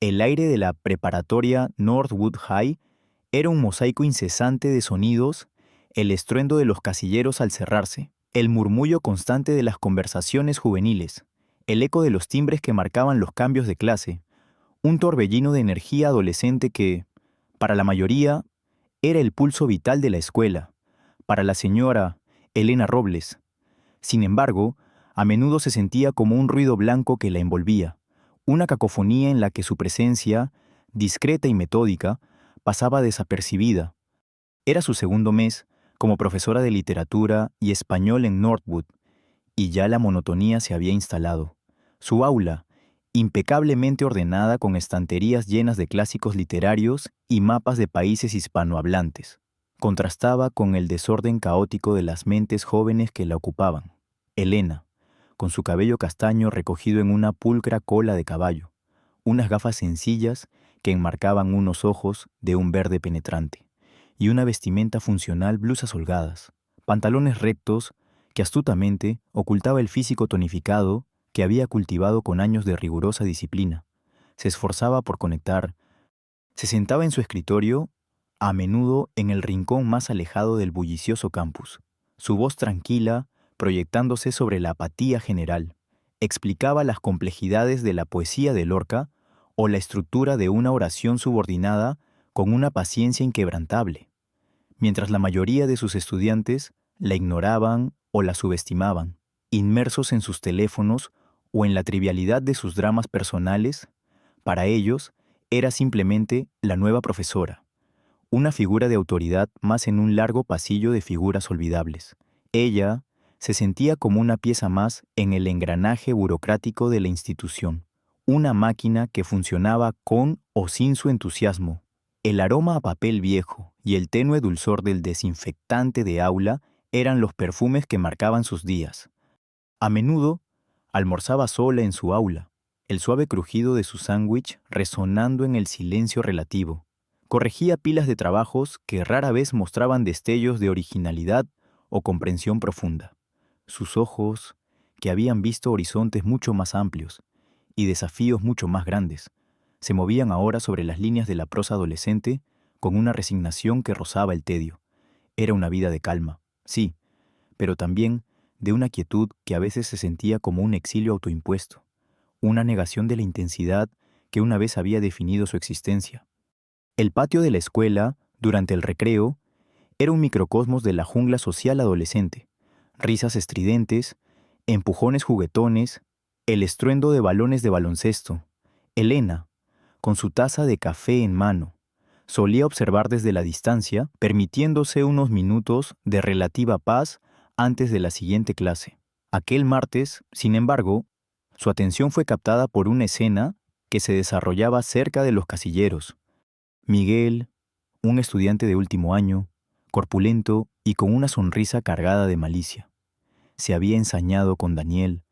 El aire de la preparatoria Northwood High era un mosaico incesante de sonidos, el estruendo de los casilleros al cerrarse, el murmullo constante de las conversaciones juveniles, el eco de los timbres que marcaban los cambios de clase, un torbellino de energía adolescente que, para la mayoría, era el pulso vital de la escuela, para la señora Elena Robles. Sin embargo, a menudo se sentía como un ruido blanco que la envolvía, una cacofonía en la que su presencia, discreta y metódica, pasaba desapercibida. Era su segundo mes como profesora de literatura y español en Northwood, y ya la monotonía se había instalado. Su aula, impecablemente ordenada con estanterías llenas de clásicos literarios y mapas de países hispanohablantes, contrastaba con el desorden caótico de las mentes jóvenes que la ocupaban. Elena, con su cabello castaño recogido en una pulcra cola de caballo, unas gafas sencillas que enmarcaban unos ojos de un verde penetrante, y una vestimenta funcional, blusas holgadas, pantalones rectos que astutamente ocultaba el físico tonificado que había cultivado con años de rigurosa disciplina. Se esforzaba por conectar. Se sentaba en su escritorio, a menudo en el rincón más alejado del bullicioso campus. Su voz tranquila, proyectándose sobre la apatía general, explicaba las complejidades de la poesía de Lorca o la estructura de una oración subordinada con una paciencia inquebrantable, mientras la mayoría de sus estudiantes la ignoraban o la subestimaban, inmersos en sus teléfonos o en la trivialidad de sus dramas personales. Para ellos era simplemente la nueva profesora, una figura de autoridad más en un largo pasillo de figuras olvidables. Ella se sentía como una pieza más en el engranaje burocrático de la institución, una máquina que funcionaba con o sin su entusiasmo. El aroma a papel viejo y el tenue dulzor del desinfectante de aula eran los perfumes que marcaban sus días. A menudo almorzaba sola en su aula, el suave crujido de su sándwich resonando en el silencio relativo. Corregía pilas de trabajos que rara vez mostraban destellos de originalidad o comprensión profunda. Sus ojos, que habían visto horizontes mucho más amplios y desafíos mucho más grandes, se movían ahora sobre las líneas de la prosa adolescente con una resignación que rozaba el tedio. Era una vida de calma, sí, pero también de una quietud que a veces se sentía como un exilio autoimpuesto, una negación de la intensidad que una vez había definido su existencia. El patio de la escuela, durante el recreo, era un microcosmos de la jungla social adolescente. Risas estridentes, empujones juguetones, el estruendo de balones de baloncesto. Elena, con su taza de café en mano, solía observar desde la distancia, permitiéndose unos minutos de relativa paz antes de la siguiente clase. Aquel martes, sin embargo, su atención fue captada por una escena que se desarrollaba cerca de los casilleros. Miguel, un estudiante de último año, corpulento y con una sonrisa cargada de malicia, se había ensañado con Daniel,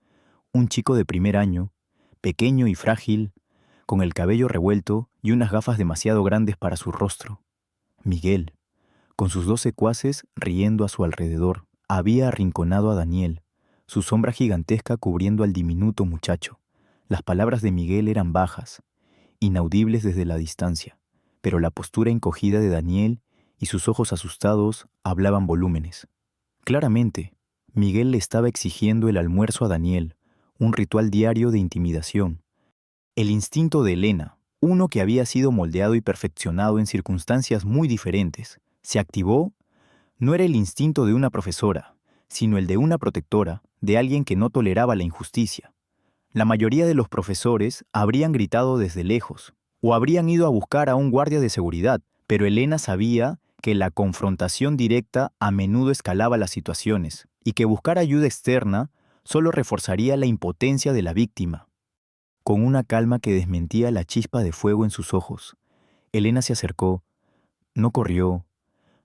un chico de primer año, pequeño y frágil, con el cabello revuelto y unas gafas demasiado grandes para su rostro. Miguel, con sus 2 secuaces riendo a su alrededor, había arrinconado a Daniel, su sombra gigantesca cubriendo al diminuto muchacho. Las palabras de Miguel eran bajas, inaudibles desde la distancia, pero la postura encogida de Daniel y sus ojos asustados hablaban volúmenes. Claramente, Miguel le estaba exigiendo el almuerzo a Daniel, un ritual diario de intimidación. El instinto de Elena, uno que había sido moldeado y perfeccionado en circunstancias muy diferentes, se activó. No era el instinto de una profesora, sino el de una protectora, de alguien que no toleraba la injusticia. La mayoría de los profesores habrían gritado desde lejos, o habrían ido a buscar a un guardia de seguridad, pero Elena sabía que la confrontación directa a menudo escalaba las situaciones, y que buscar ayuda externa solo reforzaría la impotencia de la víctima. Con una calma que desmentía la chispa de fuego en sus ojos, Elena se acercó, no corrió,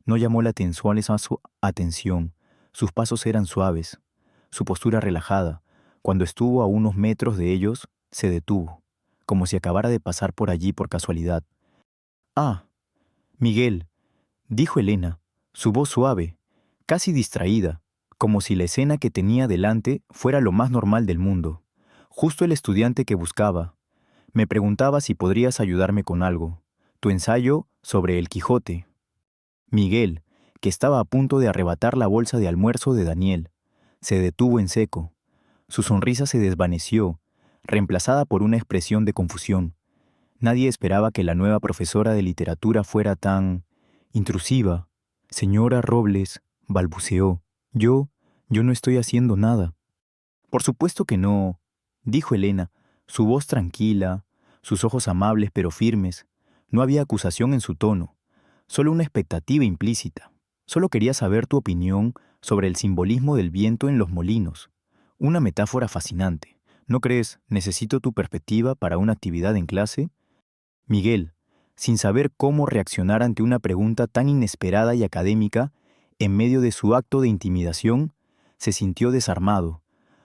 no llamó la atención a su atención. Sus pasos eran suaves, su postura relajada. Cuando estuvo a unos metros de ellos, se detuvo, como si acabara de pasar por allí por casualidad. «Ah, Miguel», dijo Elena, su voz suave, casi distraída, como si la escena que tenía delante fuera lo más normal del mundo. Justo el estudiante que buscaba. Me preguntaba si podrías ayudarme con algo. Tu ensayo sobre el Quijote. Miguel, que estaba a punto de arrebatar la bolsa de almuerzo de Daniel, se detuvo en seco. Su sonrisa se desvaneció, reemplazada por una expresión de confusión. Nadie esperaba que la nueva profesora de literatura fuera tan intrusiva. Señora Robles, balbuceó. Yo no estoy haciendo nada. Por supuesto que no, dijo Elena, su voz tranquila, sus ojos amables pero firmes. No había acusación en su tono, solo una expectativa implícita. Solo quería saber tu opinión sobre el simbolismo del viento en los molinos. Una metáfora fascinante. ¿No crees, necesito tu perspectiva para una actividad en clase? Miguel, sin saber cómo reaccionar ante una pregunta tan inesperada y académica, en medio de su acto de intimidación, se sintió desarmado.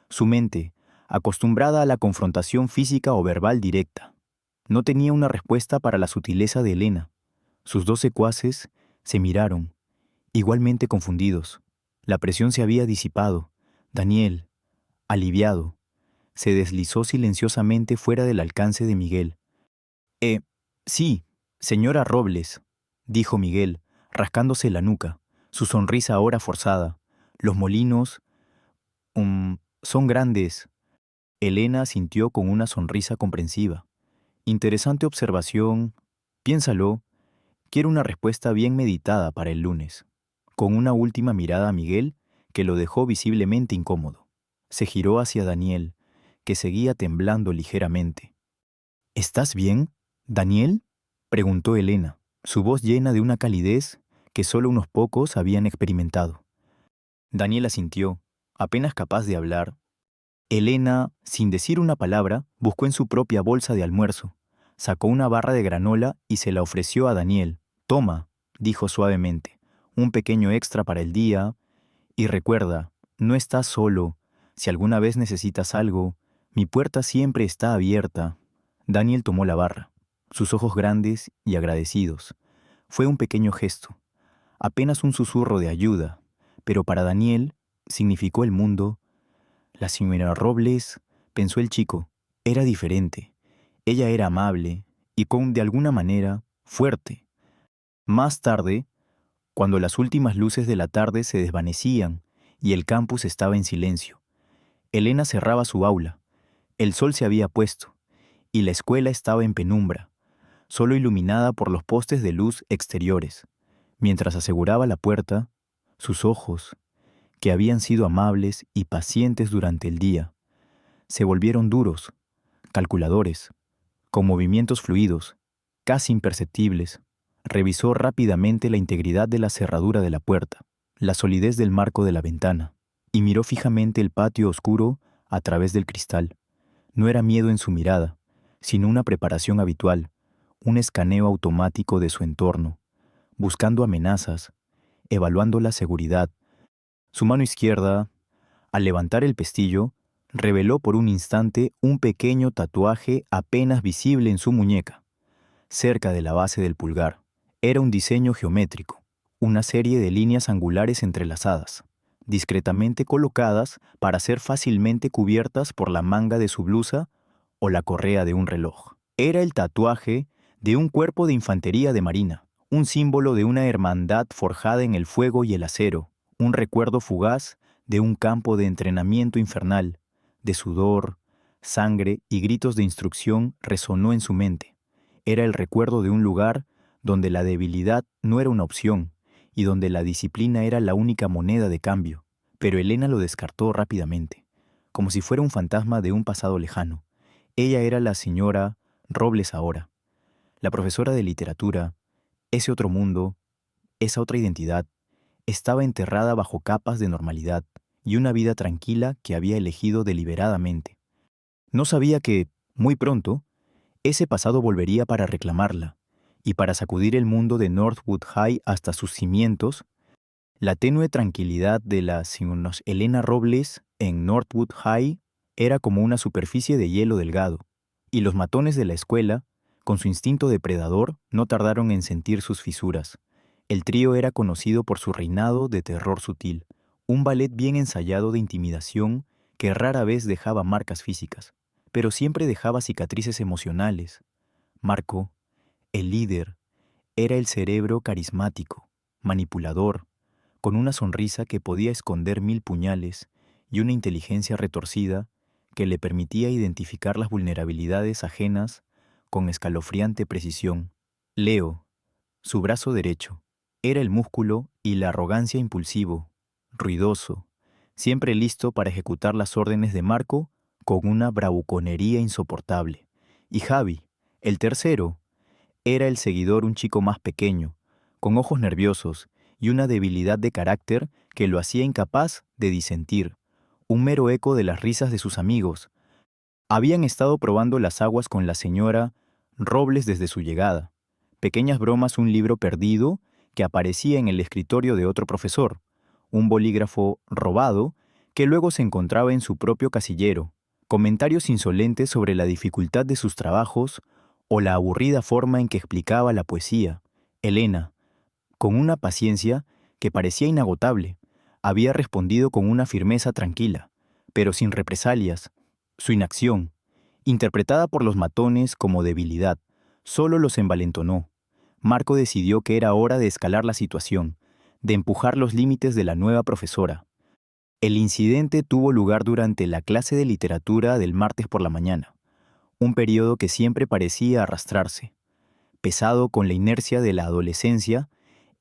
Su mente, acostumbrada a la confrontación física o verbal directa, no tenía una respuesta para la sutileza de Elena. Sus dos secuaces se miraron, igualmente confundidos. La presión se había disipado. Daniel, aliviado, se deslizó silenciosamente fuera del alcance de Miguel. Sí, señora Robles, dijo Miguel, rascándose la nuca, su sonrisa ahora forzada. Los molinos, son grandes. Elena asintió con una sonrisa comprensiva. Interesante observación. Piénsalo. Quiero una respuesta bien meditada para el lunes. Con una última mirada a Miguel, que lo dejó visiblemente incómodo. Se giró hacia Daniel, que seguía temblando ligeramente. ¿Estás bien, Daniel?, preguntó Elena, su voz llena de una calidez que solo unos pocos habían experimentado. Daniel asintió, apenas capaz de hablar. Elena, sin decir una palabra, buscó en su propia bolsa de almuerzo, sacó una barra de granola y se la ofreció a Daniel. Toma, dijo suavemente, un pequeño extra para el día. Y recuerda, no estás solo. Si alguna vez necesitas algo, mi puerta siempre está abierta. Daniel tomó la barra, sus ojos grandes y agradecidos. Fue un pequeño gesto, apenas un susurro de ayuda, pero para Daniel significó el mundo. La señora Robles, pensó el chico, era diferente. Ella era amable y de alguna manera, fuerte. Más tarde, cuando las últimas luces de la tarde se desvanecían y el campus estaba en silencio, Elena cerraba su aula. El sol se había puesto y la escuela estaba en penumbra, solo iluminada por los postes de luz exteriores. Mientras aseguraba la puerta, sus ojos, que habían sido amables y pacientes durante el día, se volvieron duros, calculadores, con movimientos fluidos, casi imperceptibles. Revisó rápidamente la integridad de la cerradura de la puerta, la solidez del marco de la ventana, y miró fijamente el patio oscuro a través del cristal. No era miedo en su mirada, sino una preparación habitual, un escaneo automático de su entorno, buscando amenazas, evaluando la seguridad. Su mano izquierda, al levantar el pestillo, reveló por un instante un pequeño tatuaje apenas visible en su muñeca, cerca de la base del pulgar. Era un diseño geométrico, una serie de líneas angulares entrelazadas, discretamente colocadas para ser fácilmente cubiertas por la manga de su blusa o la correa de un reloj. Era el tatuaje de un cuerpo de infantería de marina, un símbolo de una hermandad forjada en el fuego y el acero, un recuerdo fugaz de un campo de entrenamiento infernal, de sudor, sangre y gritos de instrucción resonó en su mente. Era el recuerdo de un lugar donde la debilidad no era una opción y donde la disciplina era la única moneda de cambio. Pero Elena lo descartó rápidamente, como si fuera un fantasma de un pasado lejano. Ella era la señora Robles ahora, la profesora de literatura. Ese otro mundo, esa otra identidad, estaba enterrada bajo capas de normalidad y una vida tranquila que había elegido deliberadamente. No sabía que, muy pronto, ese pasado volvería para reclamarla y para sacudir el mundo de Northwood High hasta sus cimientos. La tenue tranquilidad de la señora Elena Robles en Northwood High era como una superficie de hielo delgado, y los matones de la escuela, con su instinto depredador, no tardaron en sentir sus fisuras. El trío era conocido por su reinado de terror sutil, un ballet bien ensayado de intimidación que rara vez dejaba marcas físicas, pero siempre dejaba cicatrices emocionales. Marco, el líder, era el cerebro carismático, manipulador, con una sonrisa que podía esconder 1000 puñales y una inteligencia retorcida que le permitía identificar las vulnerabilidades ajenas con escalofriante precisión. Leo, su brazo derecho, era el músculo y la arrogancia impulsivo, ruidoso, siempre listo para ejecutar las órdenes de Marco con una bravuconería insoportable. Y Javi, el tercero, era el seguidor, un chico más pequeño, con ojos nerviosos y una debilidad de carácter que lo hacía incapaz de disentir, un mero eco de las risas de sus amigos. Habían estado probando las aguas con la señora Robles desde su llegada. Pequeñas bromas, un libro perdido que aparecía en el escritorio de otro profesor, un bolígrafo robado que luego se encontraba en su propio casillero, comentarios insolentes sobre la dificultad de sus trabajos o la aburrida forma en que explicaba la poesía. Elena, con una paciencia que parecía inagotable, había respondido con una firmeza tranquila, pero sin represalias. Su inacción, interpretada por los matones como debilidad, solo los envalentonó. Marco decidió que era hora de escalar la situación, de empujar los límites de la nueva profesora. El incidente tuvo lugar durante la clase de literatura del martes por la mañana, un periodo que siempre parecía arrastrarse. Pesado con la inercia de la adolescencia,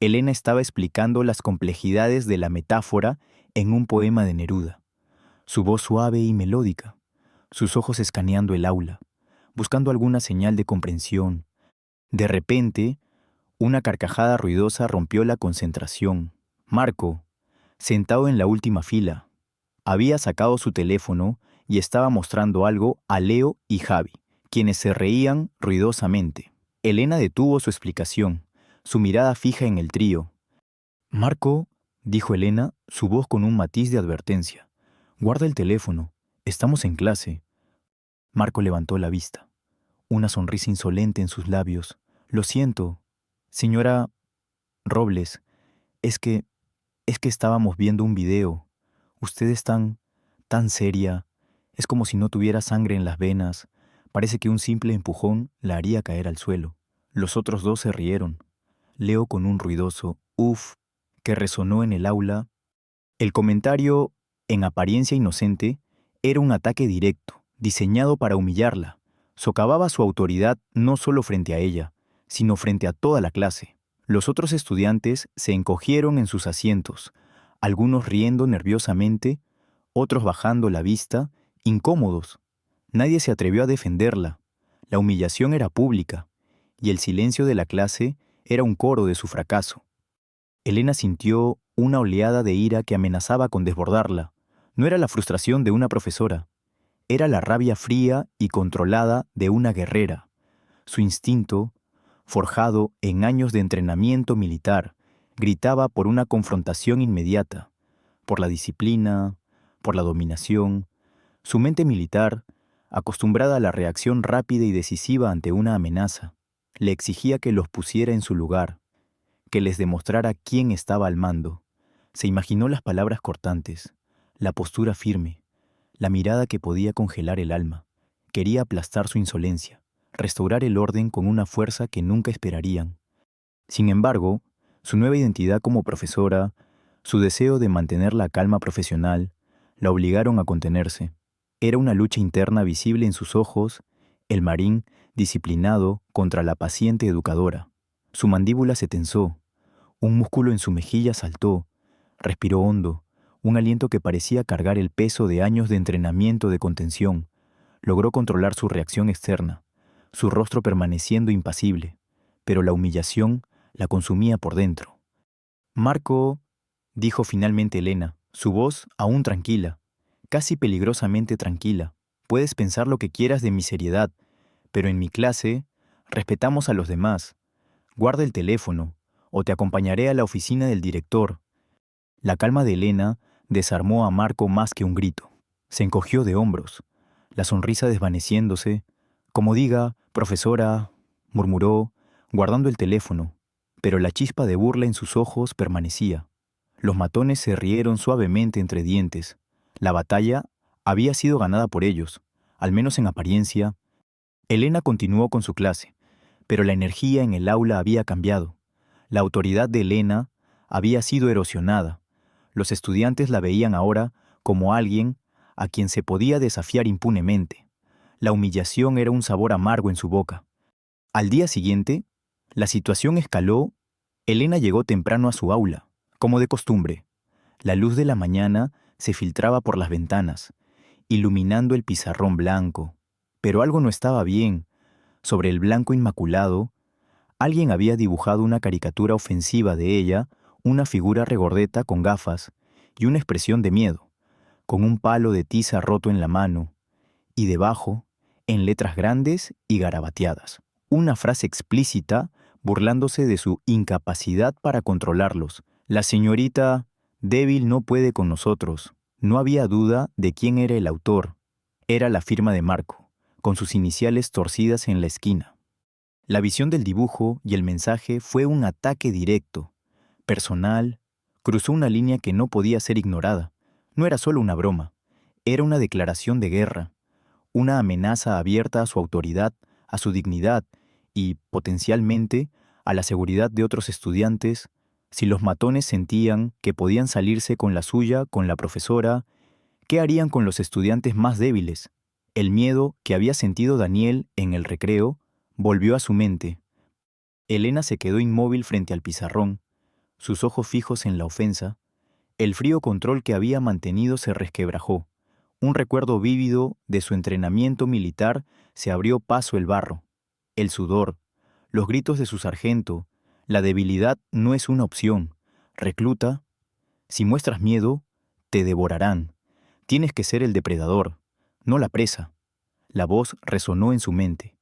Elena estaba explicando las complejidades de la metáfora en un poema de Neruda. Su voz suave y melódica, sus ojos escaneando el aula, buscando alguna señal de comprensión. De repente, una carcajada ruidosa rompió la concentración. Marco, sentado en la última fila, había sacado su teléfono y estaba mostrando algo a Leo y Javi, quienes se reían ruidosamente. Elena detuvo su explicación, su mirada fija en el trío. «Marco», dijo Elena, su voz con un matiz de advertencia, «guarda el teléfono, estamos en clase». Marco levantó la vista, una sonrisa insolente en sus labios. «Lo siento, señora Robles, es que estábamos viendo un video. Usted es tan seria, es como si no tuviera sangre en las venas. Parece que un simple empujón la haría caer al suelo». Los otros dos se rieron. Leo con un ruidoso «uf» que resonó en el aula. El comentario, en apariencia inocente, era un ataque directo, diseñado para humillarla. Socavaba su autoridad no solo frente a ella, sino frente a toda la clase. Los otros estudiantes se encogieron en sus asientos, algunos riendo nerviosamente, otros bajando la vista, incómodos. Nadie se atrevió a defenderla. La humillación era pública, y el silencio de la clase era un coro de su fracaso. Elena sintió una oleada de ira que amenazaba con desbordarla. No era la frustración de una profesora, era la rabia fría y controlada de una guerrera. Su instinto, forjado en años de entrenamiento militar, gritaba por una confrontación inmediata, por la disciplina, por la dominación. Su mente militar, acostumbrada a la reacción rápida y decisiva ante una amenaza, le exigía que los pusiera en su lugar, que les demostrara quién estaba al mando. Se imaginó las palabras cortantes, la postura firme, la mirada que podía congelar el alma. Quería aplastar su insolencia, restaurar el orden con una fuerza que nunca esperarían. Sin embargo, su nueva identidad como profesora, su deseo de mantener la calma profesional, la obligaron a contenerse. Era una lucha interna visible en sus ojos, el marín disciplinado contra la paciente educadora. Su mandíbula se tensó, un músculo en su mejilla saltó, respiró hondo, un aliento que parecía cargar el peso de años de entrenamiento de contención. Logró controlar su reacción externa, su rostro permaneciendo impasible, pero la humillación la consumía por dentro. «Marco», dijo finalmente Elena, su voz aún tranquila, casi peligrosamente tranquila. «Puedes pensar lo que quieras de mi seriedad, pero en mi clase respetamos a los demás. Guarda el teléfono, o te acompañaré a la oficina del director». La calma de Elena desarmó a Marco más que un grito. Se encogió de hombros, la sonrisa desvaneciéndose. «Como diga, profesora», murmuró, guardando el teléfono, pero la chispa de burla en sus ojos permanecía. Los matones se rieron suavemente entre dientes. La batalla había sido ganada por ellos. al menos en apariencia. Elena continuó con su clase, pero la energía en el aula había cambiado. La autoridad de Elena había sido erosionada. Los estudiantes la veían ahora como alguien a quien se podía desafiar impunemente. La humillación era un sabor amargo en su boca. Al día siguiente, la situación escaló. Elena llegó temprano a su aula, como de costumbre. La luz de la mañana se filtraba por las ventanas, iluminando el pizarrón blanco. Pero algo no estaba bien. Sobre el blanco inmaculado, alguien había dibujado una caricatura ofensiva de ella, una figura regordeta con gafas y una expresión de miedo, con un palo de tiza roto en la mano, y debajo, en letras grandes y garabateadas, una frase explícita burlándose de su incapacidad para controlarlos. La señorita débil no puede con nosotros. No había duda de quién era el autor. Era la firma de Marco, con sus iniciales torcidas en la esquina. La visión del dibujo y el mensaje fue un ataque directo, personal, cruzó una línea que no podía ser ignorada. No era solo una broma, era una declaración de guerra, una amenaza abierta a su autoridad, a su dignidad y, potencialmente, a la seguridad de otros estudiantes. Si los matones sentían que podían salirse con la suya, con la profesora, ¿qué harían con los estudiantes más débiles? El miedo que había sentido Daniel en el recreo volvió a su mente. Elena se quedó inmóvil frente al pizarrón, sus ojos fijos en la ofensa. El frío control que había mantenido se resquebrajó. Un recuerdo vívido de su entrenamiento militar se abrió paso el barro, el sudor, los gritos de su sargento. La debilidad no es una opción. Recluta, si muestras miedo, te devorarán. Tienes que ser el depredador, no la presa. La voz resonó en su mente,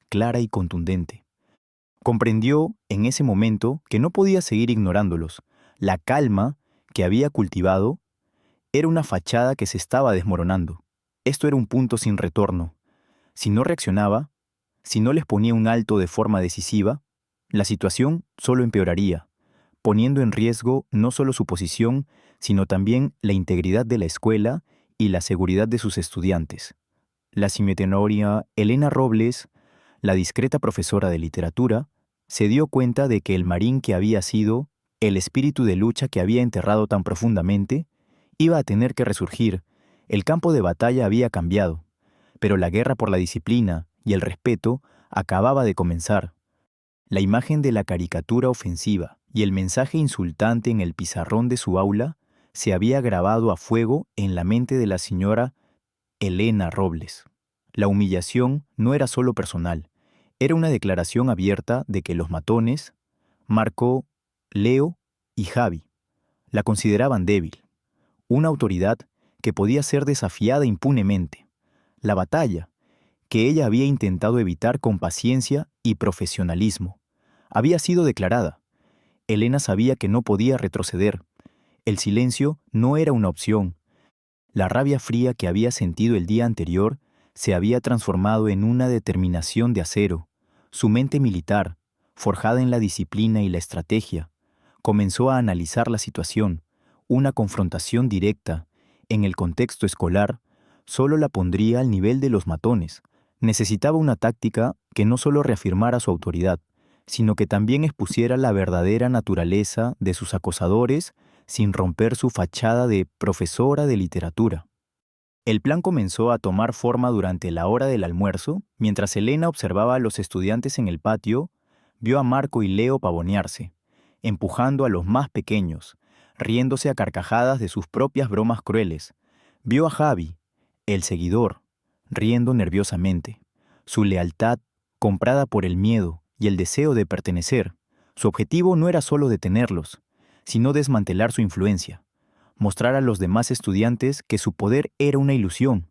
clara y contundente. Comprendió en ese momento que no podía seguir ignorándolos. La calma que había cultivado era una fachada que se estaba desmoronando. Esto era un punto sin retorno. Si no reaccionaba, si no les ponía un alto de forma decisiva, la situación solo empeoraría, poniendo en riesgo no solo su posición, sino también la integridad de la escuela y la seguridad de sus estudiantes. La simultánea Elena Robles, la discreta profesora de literatura, se dio cuenta de que el marín que había sido, el espíritu de lucha que había enterrado tan profundamente, iba a tener que resurgir. El campo de batalla había cambiado, pero la guerra por la disciplina y el respeto acababa de comenzar. La imagen de la caricatura ofensiva y el mensaje insultante en el pizarrón de su aula se había grabado a fuego en la mente de la señora Elena Robles. La humillación no era solo personal, era una declaración abierta de que los matones, Marco, Leo y Javi, la consideraban débil, una autoridad que podía ser desafiada impunemente. La batalla, que ella había intentado evitar con paciencia y profesionalismo, había sido declarada. Elena sabía que no podía retroceder. El silencio no era una opción. La rabia fría que había sentido el día anterior se había transformado en una determinación de acero. Su mente militar, forjada en la disciplina y la estrategia, comenzó a analizar la situación. Una confrontación directa, en el contexto escolar, solo la pondría al nivel de los matones. Necesitaba una táctica que no solo reafirmara su autoridad, sino que también expusiera la verdadera naturaleza de sus acosadores sin romper su fachada de profesora de literatura. El plan comenzó a tomar forma durante la hora del almuerzo. Mientras Elena observaba a los estudiantes en el patio, vio a Marco y Leo pavonearse, empujando a los más pequeños, riéndose a carcajadas de sus propias bromas crueles. Vio a Javi, el seguidor, riendo nerviosamente. Su lealtad, comprada por el miedo y el deseo de pertenecer. Su objetivo no era solo detenerlos, sino desmantelar su influencia, mostrar a los demás estudiantes que su poder era una ilusión.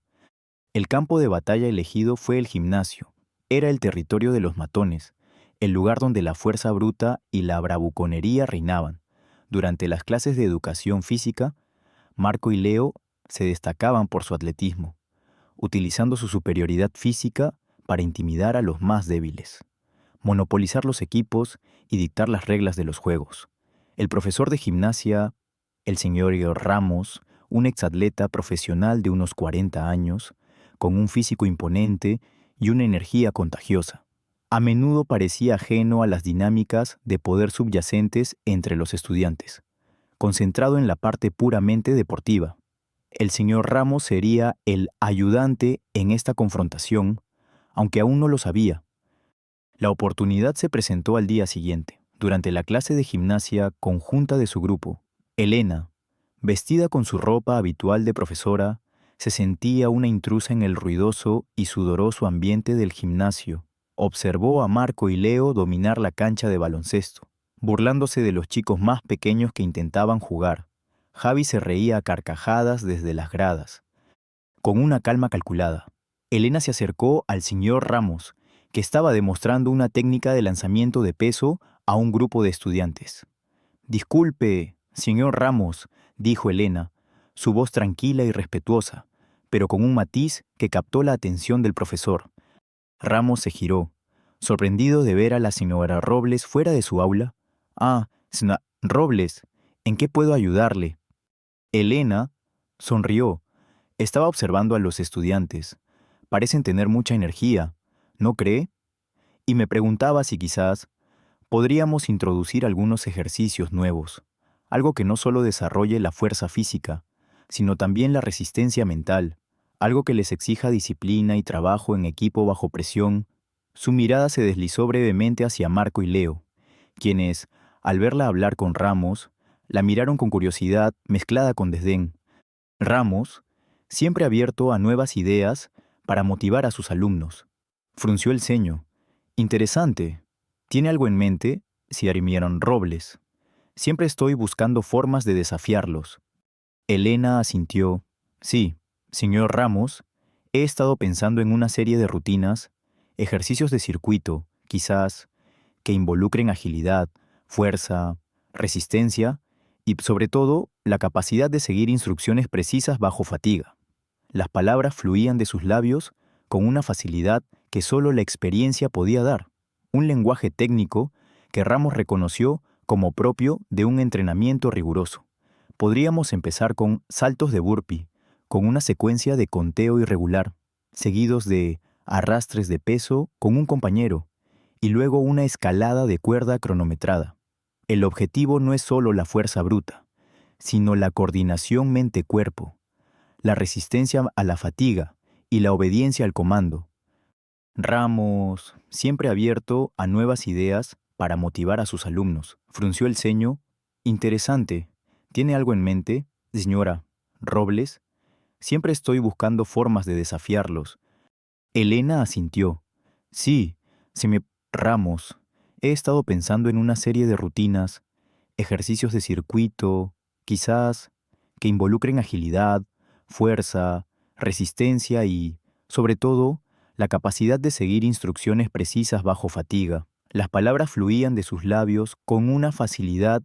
El campo de batalla elegido fue el gimnasio. Era el territorio de los matones, el lugar donde la fuerza bruta y la bravuconería reinaban. Durante las clases de educación física, Marco y Leo se destacaban por su atletismo, utilizando su superioridad física para intimidar a los más débiles, monopolizar los equipos y dictar las reglas de los juegos. El profesor de gimnasia, el señor Ramos, un exatleta profesional de unos 40 años, con un físico imponente y una energía contagiosa. A menudo parecía ajeno a las dinámicas de poder subyacentes entre los estudiantes, concentrado en la parte puramente deportiva. El señor Ramos sería el ayudante en esta confrontación, aunque aún no lo sabía. La oportunidad se presentó al día siguiente, durante la clase de gimnasia conjunta de su grupo. Elena, vestida con su ropa habitual de profesora, se sentía una intrusa en el ruidoso y sudoroso ambiente del gimnasio. Observó a Marco y Leo dominar la cancha de baloncesto, burlándose de los chicos más pequeños que intentaban jugar. Javi se reía a carcajadas desde las gradas, con una calma calculada. Elena se acercó al señor Ramos, que estaba demostrando una técnica de lanzamiento de peso a un grupo de estudiantes. «Disculpe, señor Ramos», dijo Elena, su voz tranquila y respetuosa, pero con un matiz que captó la atención del profesor. Ramos se giró, sorprendido de ver a la señora Robles fuera de su aula. «Ah, señora Robles, ¿en qué puedo ayudarle?» Elena sonrió. Estaba observando a los estudiantes. Parecen tener mucha energía, ¿no cree? Y me preguntaba si quizás podríamos introducir algunos ejercicios nuevos, algo que no solo desarrolle la fuerza física, sino también la resistencia mental, algo que les exija disciplina y trabajo en equipo bajo presión. Su mirada se deslizó brevemente hacia Marco y Leo, quienes, al verla hablar con Ramos, la miraron con curiosidad mezclada con desdén. Ramos, siempre abierto a nuevas ideas para motivar a sus alumnos, frunció el ceño. «Interesante. ¿Tiene algo en mente?», se arimiaron Robles. «Siempre estoy buscando formas de desafiarlos». Elena asintió. «Sí, señor Ramos, he estado pensando en una serie de rutinas, ejercicios de circuito, quizás, que involucren agilidad, fuerza, resistencia y, sobre todo, la capacidad de seguir instrucciones precisas bajo fatiga». Las palabras fluían de sus labios con una facilidad que solo la experiencia podía dar, un lenguaje técnico que Ramos reconoció como propio de un entrenamiento riguroso. Podríamos empezar con saltos de burpee, con una secuencia de conteo irregular, seguidos de arrastres de peso con un compañero, y luego una escalada de cuerda cronometrada. El objetivo no es solo la fuerza bruta, sino la coordinación mente-cuerpo, la resistencia a la fatiga y la obediencia al comando. Ramos, siempre abierto a nuevas ideas para motivar a sus alumnos, frunció el ceño. «Interesante. ¿Tiene algo en mente, señora Robles? Siempre estoy buscando formas de desafiarlos». Elena asintió. «Sí, señor Ramos, he estado pensando en una serie de rutinas, ejercicios de circuito, quizás, que involucren agilidad, fuerza, resistencia y, sobre todo, la capacidad de seguir instrucciones precisas bajo fatiga». Las palabras fluían de sus labios con una facilidad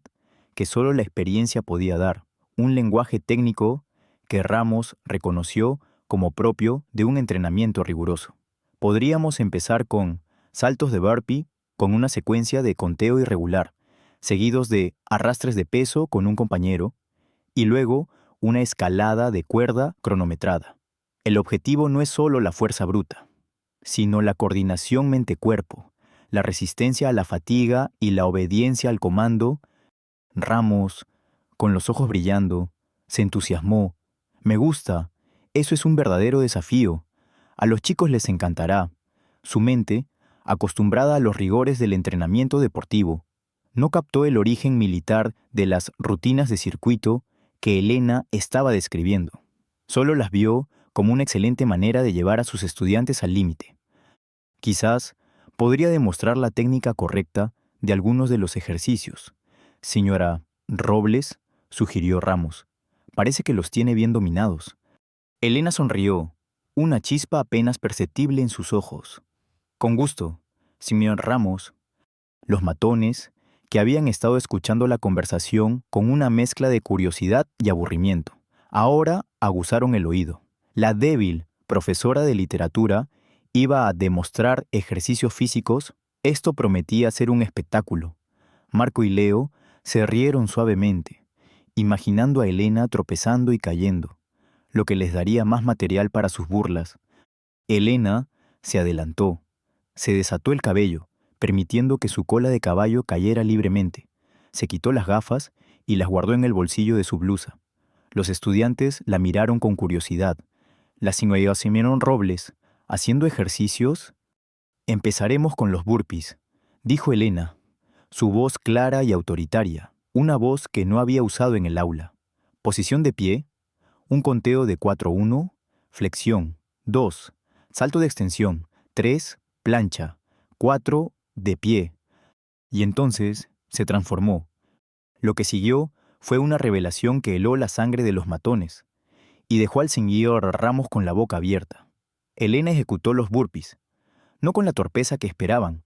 que solo la experiencia podía dar, un lenguaje técnico que Ramos reconoció como propio de un entrenamiento riguroso. Podríamos empezar con saltos de burpee con una secuencia de conteo irregular, seguidos de arrastres de peso con un compañero, y luego una escalada de cuerda cronometrada. El objetivo no es solo la fuerza bruta, sino la coordinación mente-cuerpo, la resistencia a la fatiga y la obediencia al comando. Ramos, con los ojos brillando, se entusiasmó. «Me gusta. Eso es un verdadero desafío. A los chicos les encantará». Su mente, acostumbrada a los rigores del entrenamiento deportivo, no captó el origen militar de las rutinas de circuito que Elena estaba describiendo. Solo las vio como una excelente manera de llevar a sus estudiantes al límite. Quizás podría demostrar la técnica correcta de algunos de los ejercicios. «Señora Robles», sugirió Ramos, «parece que los tiene bien dominados». Elena sonrió, una chispa apenas perceptible en sus ojos. «Con gusto, señor Ramos». Los matones, que habían estado escuchando la conversación con una mezcla de curiosidad y aburrimiento, ahora aguzaron el oído. La débil profesora de literatura iba a demostrar ejercicios físicos. Esto prometía ser un espectáculo. Marco y Leo se rieron suavemente, imaginando a Elena tropezando y cayendo, lo que les daría más material para sus burlas. Elena se adelantó, se desató el cabello, permitiendo que su cola de caballo cayera libremente. Se quitó las gafas y las guardó en el bolsillo de su blusa. Los estudiantes la miraron con curiosidad. La señora Simeón Robles, haciendo ejercicios. Empezaremos con los burpees, dijo Elena, su voz clara y autoritaria, una voz que no había usado en el aula. Posición de pie, un conteo de 4-1, flexión, 2, salto de extensión, 3, plancha, 4, de pie. Y entonces se transformó. Lo que siguió fue una revelación que heló la sangre de los matones y dejó al señor Ramos con la boca abierta. Elena ejecutó los burpees, no con la torpeza que esperaban,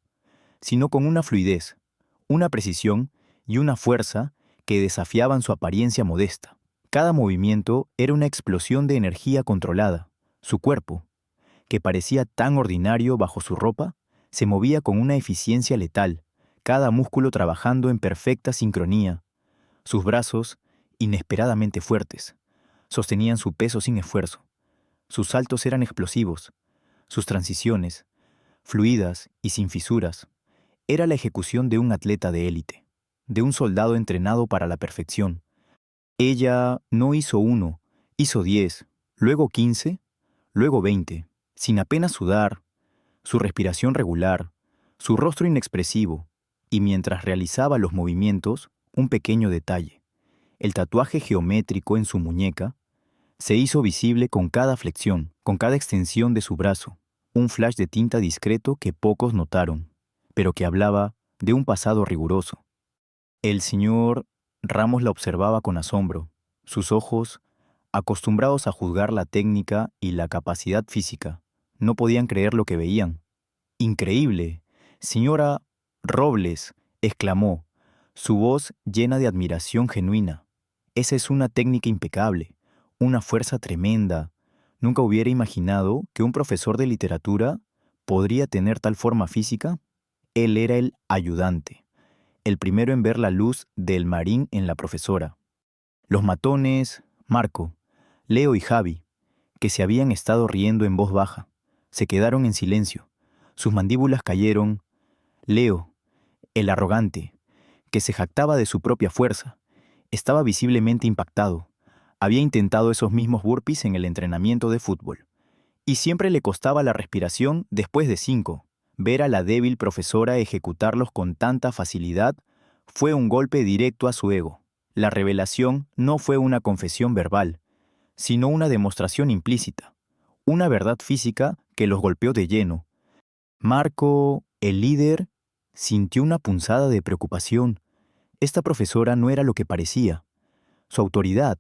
sino con una fluidez, una precisión y una fuerza que desafiaban su apariencia modesta. Cada movimiento era una explosión de energía controlada. Su cuerpo, que parecía tan ordinario bajo su ropa, se movía con una eficiencia letal, cada músculo trabajando en perfecta sincronía. Sus brazos, inesperadamente fuertes, sostenían su peso sin esfuerzo. Sus saltos eran explosivos, sus transiciones, fluidas y sin fisuras. Era la ejecución de un atleta de élite, de un soldado entrenado para la perfección. Ella no hizo 1, hizo 10, luego 15, luego 20, sin apenas sudar, su respiración regular, su rostro inexpresivo, y mientras realizaba los movimientos, un pequeño detalle. El tatuaje geométrico en su muñeca se hizo visible con cada flexión, con cada extensión de su brazo, un flash de tinta discreto que pocos notaron, pero que hablaba de un pasado riguroso. El señor Ramos la observaba con asombro. Sus ojos, acostumbrados a juzgar la técnica y la capacidad física, no podían creer lo que veían. «Increíble, señora Robles», exclamó, su voz llena de admiración genuina. «Esa es una técnica impecable, una fuerza tremenda. Nunca hubiera imaginado que un profesor de literatura podría tener tal forma física». Él era el ayudante, el primero en ver la luz del marín en la profesora. Los matones, Marco, Leo y Javi, que se habían estado riendo en voz baja, se quedaron en silencio. Sus mandíbulas cayeron. Leo, el arrogante, que se jactaba de su propia fuerza, estaba visiblemente impactado. Había intentado esos mismos burpees en el entrenamiento de fútbol, y siempre le costaba la respiración después de 5. Ver a la débil profesora ejecutarlos con tanta facilidad fue un golpe directo a su ego. La revelación no fue una confesión verbal, sino una demostración implícita, una verdad física que los golpeó de lleno. Marco, el líder, sintió una punzada de preocupación. Esta profesora no era lo que parecía. Su autoridad,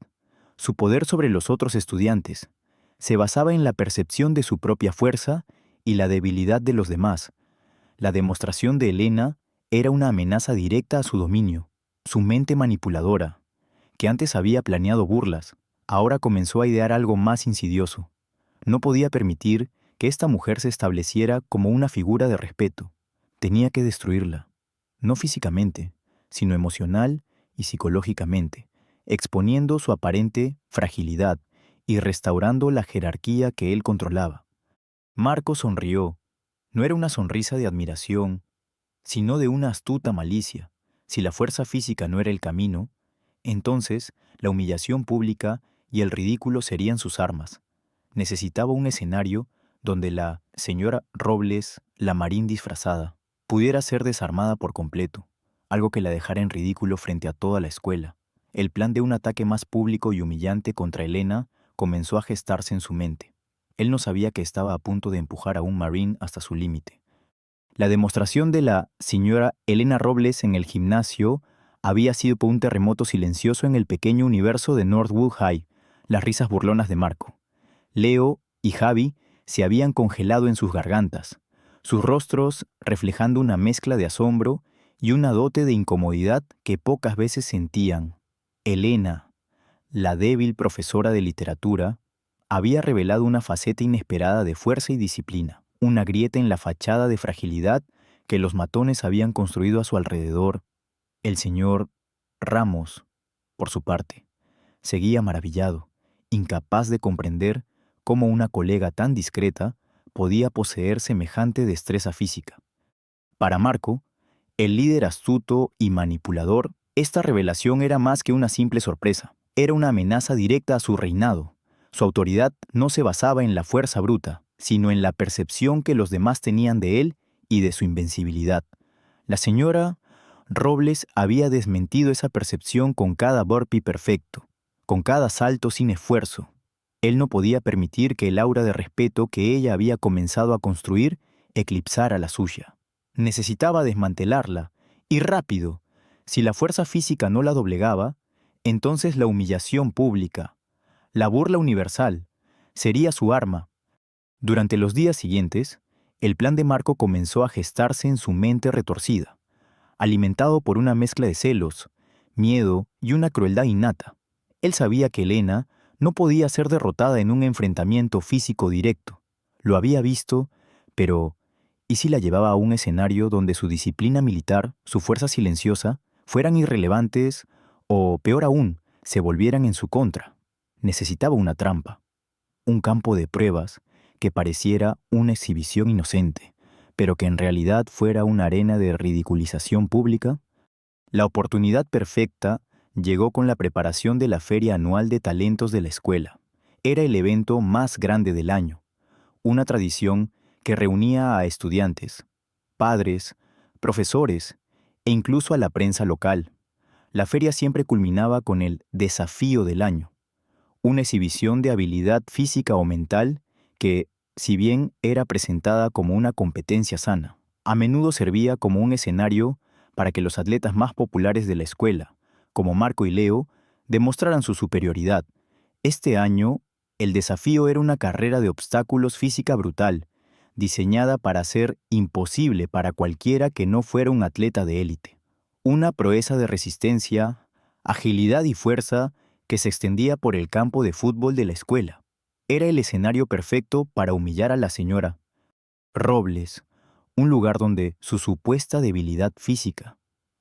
su poder sobre los otros estudiantes, se basaba en la percepción de su propia fuerza y la debilidad de los demás. La demostración de Elena era una amenaza directa a su dominio. Su mente manipuladora, que antes había planeado burlas, ahora comenzó a idear algo más insidioso. No podía permitir que esta mujer se estableciera como una figura de respeto. Tenía que destruirla, no físicamente, sino emocional y psicológicamente, exponiendo su aparente fragilidad y restaurando la jerarquía que él controlaba. Marco sonrió. No era una sonrisa de admiración, sino de una astuta malicia. Si la fuerza física no era el camino, entonces la humillación pública y el ridículo serían sus armas. Necesitaba un escenario donde la señora Robles, la marín disfrazada, pudiera ser desarmada por completo, algo que la dejara en ridículo frente a toda la escuela. El plan de un ataque más público y humillante contra Elena comenzó a gestarse en su mente. Él no sabía que estaba a punto de empujar a un marín hasta su límite. La demostración de la señora Elena Robles en el gimnasio había sido por un terremoto silencioso en el pequeño universo de Northwood High, las risas burlonas de Marco. Leo y Javi se habían congelado en sus gargantas, sus rostros reflejando una mezcla de asombro y una dote de incomodidad que pocas veces sentían. Elena, la débil profesora de literatura, había revelado una faceta inesperada de fuerza y disciplina, una grieta en la fachada de fragilidad que los matones habían construido a su alrededor. El señor Ramos, por su parte, seguía maravillado, incapaz de comprender cómo una colega tan discreta podía poseer semejante destreza física. Para Marco, el líder astuto y manipulador, esta revelación era más que una simple sorpresa. Era una amenaza directa a su reinado. Su autoridad no se basaba en la fuerza bruta, sino en la percepción que los demás tenían de él y de su invencibilidad. La señora Robles había desmentido esa percepción con cada burpee perfecto, con cada salto sin esfuerzo. Él no podía permitir que el aura de respeto que ella había comenzado a construir eclipsara la suya. Necesitaba desmantelarla, y rápido. Si la fuerza física no la doblegaba, entonces la humillación pública, la burla universal, sería su arma. Durante los días siguientes, el plan de Marco comenzó a gestarse en su mente retorcida, alimentado por una mezcla de celos, miedo y una crueldad innata. Él sabía que Elena no podía ser derrotada en un enfrentamiento físico directo. Lo había visto, pero ¿y si la llevaba a un escenario donde su disciplina militar, su fuerza silenciosa, fueran irrelevantes o, peor aún, se volvieran en su contra? Necesitaba una trampa, un campo de pruebas que pareciera una exhibición inocente, pero que en realidad fuera una arena de ridiculización pública. La oportunidad perfecta llegó con la preparación de la Feria Anual de Talentos de la escuela. Era el evento más grande del año, una tradición que reunía a estudiantes, padres, profesores e incluso a la prensa local. La feria siempre culminaba con el desafío del año, una exhibición de habilidad física o mental que, si bien era presentada como una competencia sana, a menudo servía como un escenario para que los atletas más populares de la escuela, como Marco y Leo, demostraran su superioridad. Este año, el desafío era una carrera de obstáculos física brutal, diseñada para ser imposible para cualquiera que no fuera un atleta de élite. Una proeza de resistencia, agilidad y fuerza que se extendía por el campo de fútbol de la escuela. Era el escenario perfecto para humillar a la señora Robles, un lugar donde su supuesta debilidad física,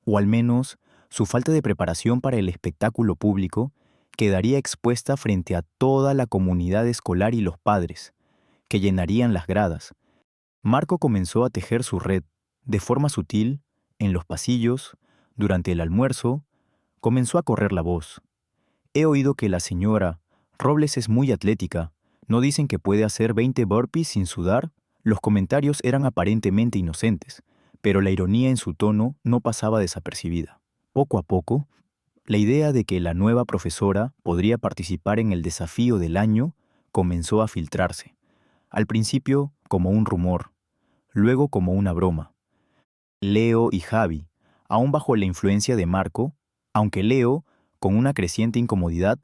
o al menos su falta de preparación para el espectáculo público, quedaría expuesta frente a toda la comunidad escolar y los padres, que llenarían las gradas. Marco comenzó a tejer su red, de forma sutil, en los pasillos, durante el almuerzo, comenzó a correr la voz. He oído que la señora Robles es muy atlética. ¿No dicen que puede hacer 20 burpees sin sudar? Los comentarios eran aparentemente inocentes, pero la ironía en su tono no pasaba desapercibida. Poco a poco, la idea de que la nueva profesora podría participar en el desafío del año comenzó a filtrarse. Al principio como un rumor, luego como una broma. Leo y Javi, aún bajo la influencia de Marco, aunque Leo, con una creciente incomodidad,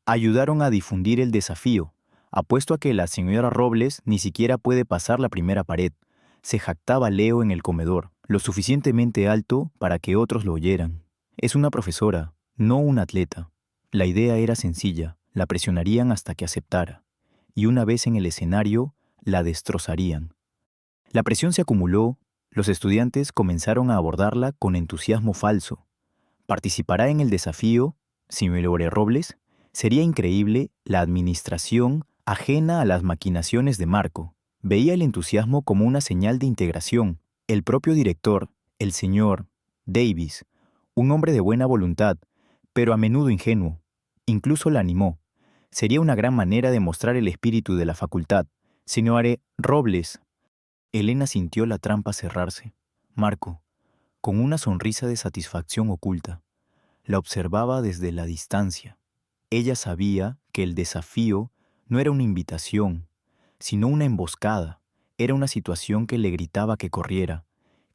ayudaron a difundir el desafío. Apuesto a que la señora Robles ni siquiera puede pasar la primera pared. Se jactaba Leo en el comedor, lo suficientemente alto para que otros lo oyeran. Es una profesora, no un atleta. La idea era sencilla, la presionarían hasta que aceptara, y una vez en el escenario, la destrozarían. La presión se acumuló, los estudiantes comenzaron a abordarla con entusiasmo falso. ¿Participará en el desafío, señora Robles? Sería increíble la administración ajena a las maquinaciones de Marco. Veía el entusiasmo como una señal de integración. El propio director, el señor Davis, un hombre de buena voluntad, pero a menudo ingenuo, incluso la animó. Sería una gran manera de mostrar el espíritu de la facultad. Señora Robles. Elena sintió la trampa cerrarse. Marco, con una sonrisa de satisfacción oculta, la observaba desde la distancia. Ella sabía que el desafío no era una invitación, sino una emboscada. Era una situación que le gritaba que corriera,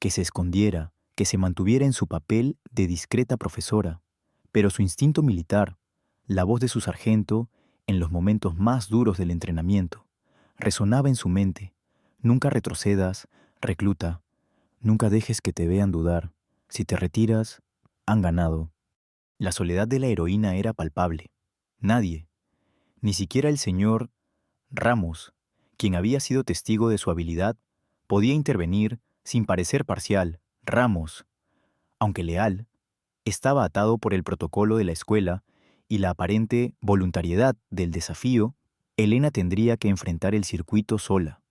que se escondiera, que se mantuviera en su papel de discreta profesora. Pero su instinto militar, la voz de su sargento, en los momentos más duros del entrenamiento, resonaba en su mente. Nunca retrocedas, recluta. Nunca dejes que te vean dudar. Si te retiras, han ganado. La soledad de la heroína era palpable. Nadie, ni siquiera el señor Ramos, quien había sido testigo de su habilidad, podía intervenir sin parecer parcial. Ramos, aunque leal, estaba atado por el protocolo de la escuela y la aparente voluntariedad del desafío. Elena tendría que enfrentar el circuito sola.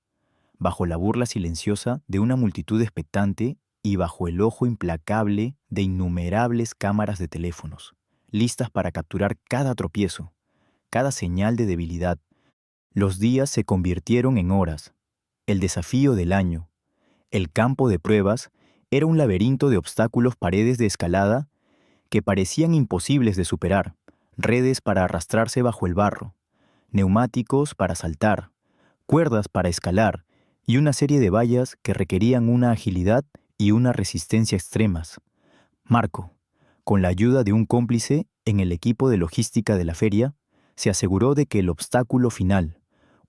bajo la burla silenciosa de una multitud expectante y bajo el ojo implacable de innumerables cámaras de teléfonos, listas para capturar cada tropiezo, cada señal de debilidad. Los días se convirtieron en horas. El desafío del año, el campo de pruebas, era un laberinto de obstáculos, paredes de escalada que parecían imposibles de superar, redes para arrastrarse bajo el barro, neumáticos para saltar, cuerdas para escalar y una serie de vallas que requerían una agilidad y una resistencia extremas. Marco, con la ayuda de un cómplice en el equipo de logística de la feria, se aseguró de que el obstáculo final,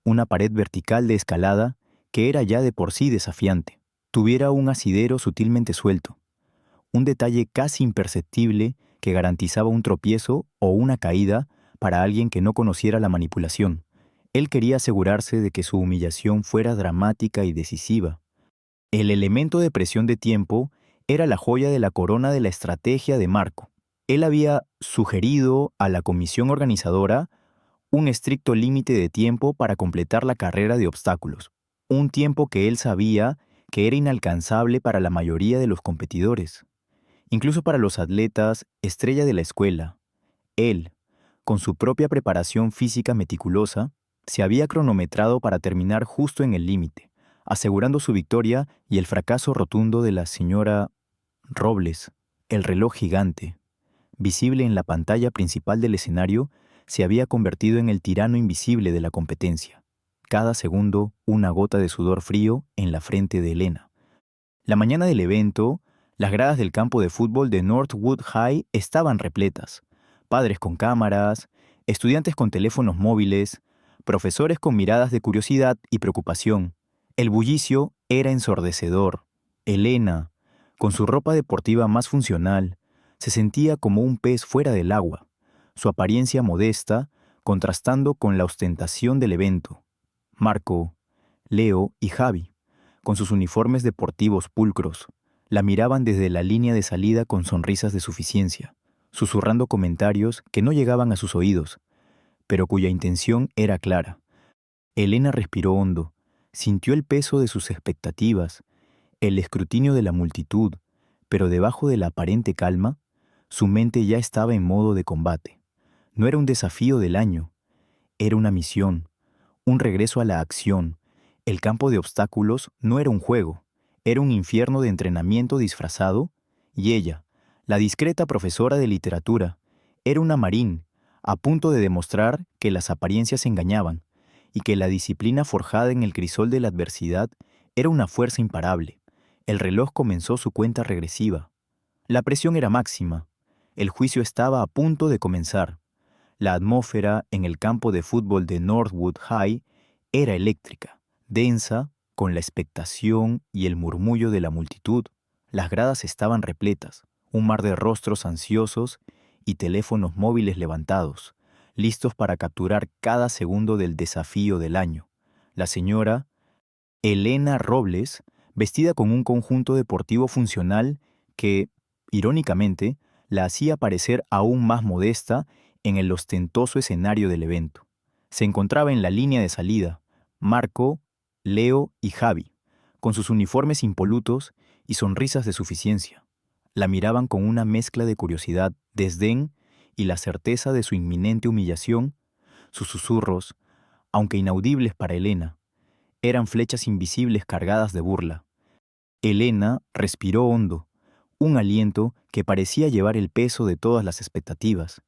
una pared vertical de escalada que era ya de por sí desafiante, tuviera un asidero sutilmente suelto, un detalle casi imperceptible que garantizaba un tropiezo o una caída para alguien que no conociera la manipulación. Él quería asegurarse de que su humillación fuera dramática y decisiva. El elemento de presión de tiempo era la joya de la corona de la estrategia de Marco. Él había sugerido a la comisión organizadora un estricto límite de tiempo para completar la carrera de obstáculos, un tiempo que él sabía que era inalcanzable para la mayoría de los competidores, incluso para los atletas estrella de la escuela. Él, con su propia preparación física meticulosa, se había cronometrado para terminar justo en el límite, asegurando su victoria y el fracaso rotundo de la señora Robles. El reloj gigante, visible en la pantalla principal del escenario, se había convertido en el tirano invisible de la competencia. Cada segundo, una gota de sudor frío en la frente de Elena. La mañana del evento, las gradas del campo de fútbol de Northwood High estaban repletas. Padres con cámaras, estudiantes con teléfonos móviles, profesores con miradas de curiosidad y preocupación. El bullicio era ensordecedor. Elena, con su ropa deportiva más funcional, se sentía como un pez fuera del agua, su apariencia modesta contrastando con la ostentación del evento. Marco, Leo y Javi, con sus uniformes deportivos pulcros, la miraban desde la línea de salida con sonrisas de suficiencia, susurrando comentarios que no llegaban a sus oídos, pero cuya intención era clara. Elena respiró hondo, sintió el peso de sus expectativas, el escrutinio de la multitud, pero debajo de la aparente calma, su mente ya estaba en modo de combate. No era un desafío del año, era una misión, un regreso a la acción. El campo de obstáculos no era un juego, era un infierno de entrenamiento disfrazado, y ella, la discreta profesora de literatura, era una marín, a punto de demostrar que las apariencias engañaban, y que la disciplina forjada en el crisol de la adversidad era una fuerza imparable. El reloj comenzó su cuenta regresiva. La presión era máxima. El juicio estaba a punto de comenzar. La atmósfera en el campo de fútbol de Northwood High era eléctrica, densa, con la expectación y el murmullo de la multitud. Las gradas estaban repletas, un mar de rostros ansiosos y teléfonos móviles levantados, listos para capturar cada segundo del desafío del año. La señora Elena Robles, vestida con un conjunto deportivo funcional que, irónicamente, la hacía parecer aún más modesta en el ostentoso escenario del evento. Se encontraba en la línea de salida, Marco, Leo y Javi, con sus uniformes impolutos y sonrisas de suficiencia. La miraban con una mezcla de curiosidad, desdén y la certeza de su inminente humillación. Sus susurros, aunque inaudibles para Elena, eran flechas invisibles cargadas de burla. Elena respiró hondo, un aliento que parecía llevar el peso de todas las expectativas.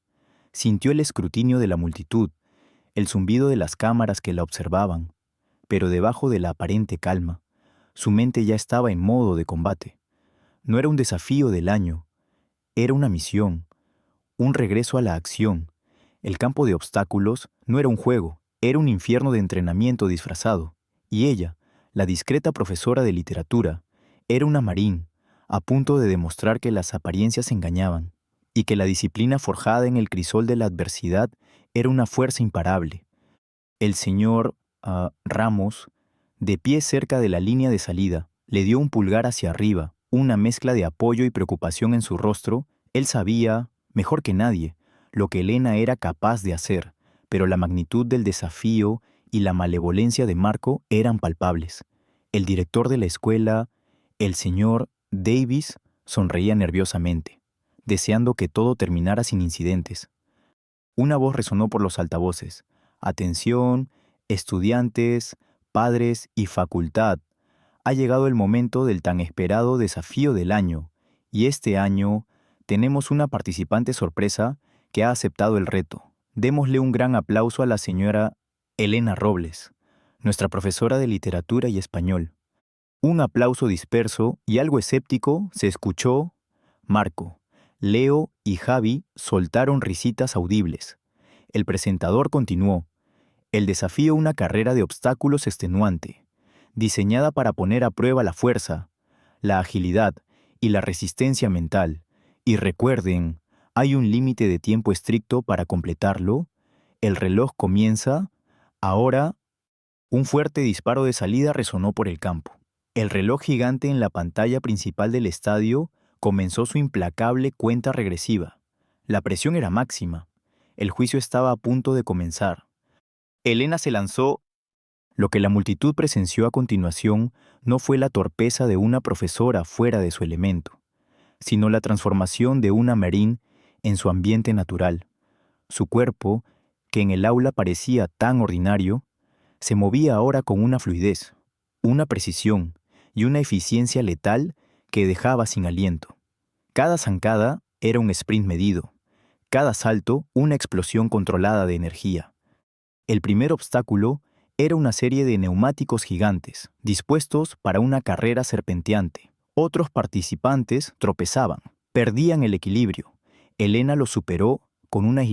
Sintió el escrutinio de la multitud, el zumbido de las cámaras que la observaban, pero debajo de la aparente calma, su mente ya estaba en modo de combate. No era un desafío del año, era una misión, un regreso a la acción. El campo de obstáculos no era un juego, era un infierno de entrenamiento disfrazado. Y ella, la discreta profesora de literatura, era una marín, a punto de demostrar que las apariencias engañaban, y que la disciplina forjada en el crisol de la adversidad era una fuerza imparable. El señor Ramos, de pie cerca de la línea de salida, le dio un pulgar hacia arriba, una mezcla de apoyo y preocupación en su rostro. Él sabía, mejor que nadie, lo que Elena era capaz de hacer, pero la magnitud del desafío y la malevolencia de Marco eran palpables. El director de la escuela, el señor Davis, sonreía nerviosamente, deseando que todo terminara sin incidentes. Una voz resonó por los altavoces. Atención, estudiantes, padres y facultad. Ha llegado el momento del tan esperado desafío del año, y este año tenemos una participante sorpresa que ha aceptado el reto. Démosle un gran aplauso a la señora Elena Robles, nuestra profesora de literatura y español. Un aplauso disperso y algo escéptico se escuchó. Marco, Leo y Javi soltaron risitas audibles. El presentador continuó. El desafío, una carrera de obstáculos extenuante, diseñada para poner a prueba la fuerza, la agilidad y la resistencia mental. Y recuerden, hay un límite de tiempo estricto para completarlo. El reloj comienza. Ahora, un fuerte disparo de salida resonó por el campo. El reloj gigante en la pantalla principal del estadio comenzó su implacable cuenta regresiva. La presión era máxima. El juicio estaba a punto de comenzar. Elena se lanzó. Lo que la multitud presenció a continuación no fue la torpeza de una profesora fuera de su elemento, sino la transformación de una Marín en su ambiente natural. Su cuerpo, que en el aula parecía tan ordinario, se movía ahora con una fluidez, una precisión y una eficiencia letal que dejaba sin aliento. Cada zancada era un sprint medido, cada salto una explosión controlada de energía. El primer obstáculo era una serie de neumáticos gigantes, dispuestos para una carrera serpenteante. Otros participantes tropezaban, perdían el equilibrio. Elena lo superó con una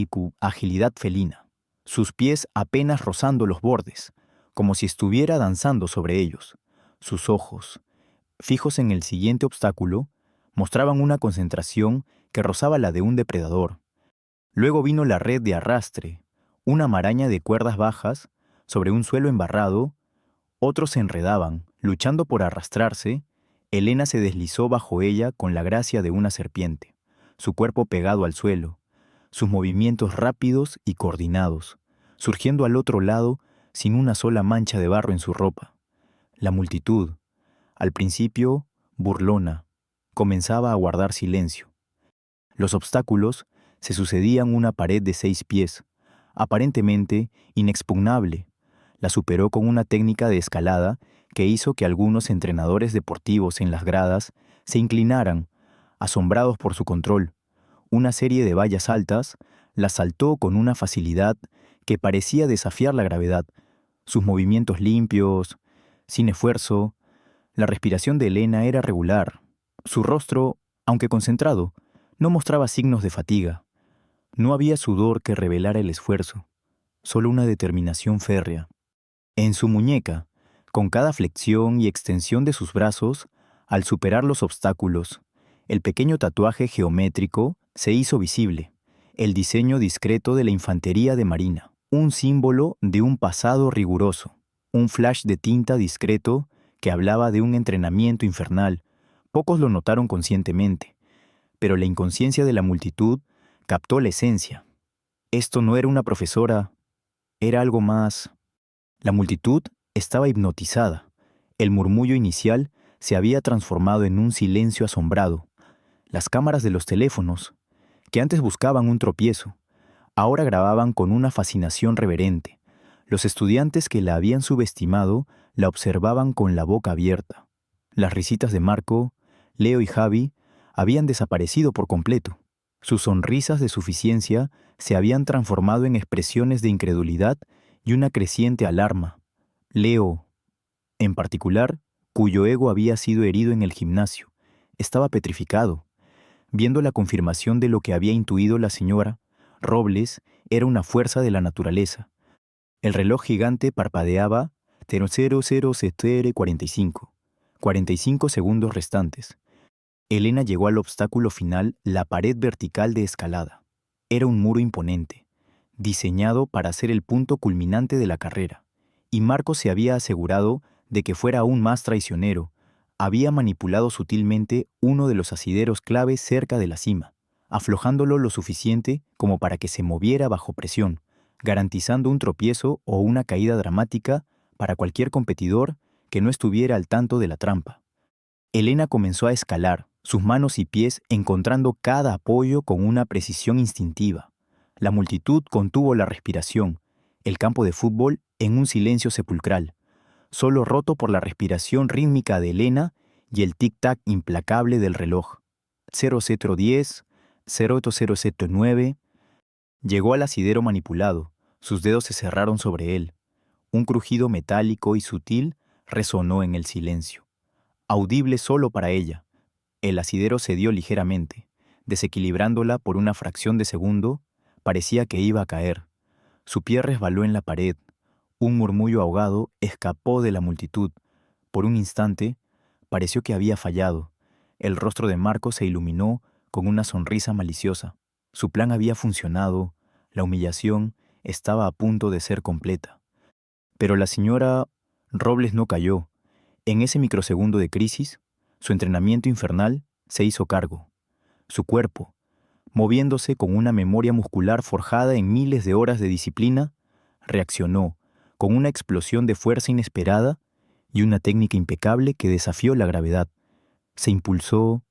agilidad felina, sus pies apenas rozando los bordes, como si estuviera danzando sobre ellos. Sus ojos, fijos en el siguiente obstáculo, mostraban una concentración que rozaba la de un depredador. Luego vino la red de arrastre, una maraña de cuerdas bajas sobre un suelo embarrado. Otros se enredaban, luchando por arrastrarse. Elena se deslizó bajo ella con la gracia de una serpiente, su cuerpo pegado al suelo, sus movimientos rápidos y coordinados, surgiendo al otro lado sin una sola mancha de barro en su ropa. La multitud, al principio burlona, comenzaba a guardar silencio. Los obstáculos se sucedían. Una pared de 6 pies, aparentemente inexpugnable, la superó con una técnica de escalada que hizo que algunos entrenadores deportivos en las gradas se inclinaran, asombrados por su control. Una serie de vallas altas la saltó con una facilidad que parecía desafiar la gravedad. Sus movimientos limpios, sin esfuerzo. La respiración de Elena era regular. Su rostro, aunque concentrado, no mostraba signos de fatiga. No había sudor que revelara el esfuerzo, solo una determinación férrea. En su muñeca, con cada flexión y extensión de sus brazos, al superar los obstáculos, el pequeño tatuaje geométrico se hizo visible, el diseño discreto de la infantería de marina, un símbolo de un pasado riguroso, un flash de tinta discreto que hablaba de un entrenamiento infernal. Pocos lo notaron conscientemente, pero la inconsciencia de la multitud captó la esencia. Esto no era una profesora, era algo más. La multitud estaba hipnotizada. El murmullo inicial se había transformado en un silencio asombrado. Las cámaras de los teléfonos, que antes buscaban un tropiezo, ahora grababan con una fascinación reverente. Los estudiantes que la habían subestimado la observaban con la boca abierta. Las risitas de Marco, Leo y Javi habían desaparecido por completo. Sus sonrisas de suficiencia se habían transformado en expresiones de incredulidad y una creciente alarma. Leo, en particular, cuyo ego había sido herido en el gimnasio, estaba petrificado. Viendo la confirmación de lo que había intuido la señora, Robles era una fuerza de la naturaleza. El reloj gigante parpadeaba 45 segundos restantes. Elena llegó al obstáculo final, la pared vertical de escalada. Era un muro imponente, diseñado para ser el punto culminante de la carrera, y Marco se había asegurado de que fuera aún más traicionero. Había manipulado sutilmente uno de los asideros claves cerca de la cima, aflojándolo lo suficiente como para que se moviera bajo presión, garantizando un tropiezo o una caída dramática para cualquier competidor que no estuviera al tanto de la trampa. Elena comenzó a escalar, sus manos y pies encontrando cada apoyo con una precisión instintiva. La multitud contuvo la respiración, el campo de fútbol en un silencio sepulcral, solo roto por la respiración rítmica de Elena y el tic-tac implacable del reloj. 0010, 0009. Llegó al asidero manipulado, sus dedos se cerraron sobre él. Un crujido metálico y sutil resonó en el silencio, audible solo para ella. El asidero cedió ligeramente, desequilibrándola por una fracción de segundo, parecía que iba a caer. Su pie resbaló en la pared. Un murmullo ahogado escapó de la multitud. Por un instante, pareció que había fallado. El rostro de Marco se iluminó con una sonrisa maliciosa. Su plan había funcionado, la humillación estaba a punto de ser completa. Pero la señora Robles no cayó. En ese microsegundo de crisis, su entrenamiento infernal se hizo cargo. Su cuerpo, moviéndose con una memoria muscular forjada en miles de horas de disciplina, reaccionó con una explosión de fuerza inesperada y una técnica impecable que desafió la gravedad. Se impulsó,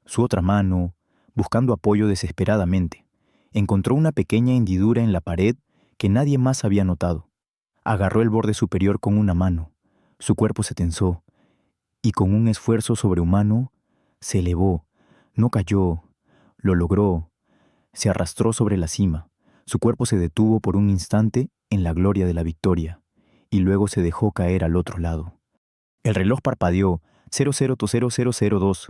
su otra mano, buscando apoyo desesperadamente. Encontró una pequeña hendidura en la pared que nadie más había notado. Agarró el borde superior con una mano. Su cuerpo se tensó y con un esfuerzo sobrehumano se elevó. No cayó, lo logró. Se arrastró sobre la cima. Su cuerpo se detuvo por un instante en la gloria de la victoria y luego se dejó caer al otro lado. El reloj parpadeó. 00:0002.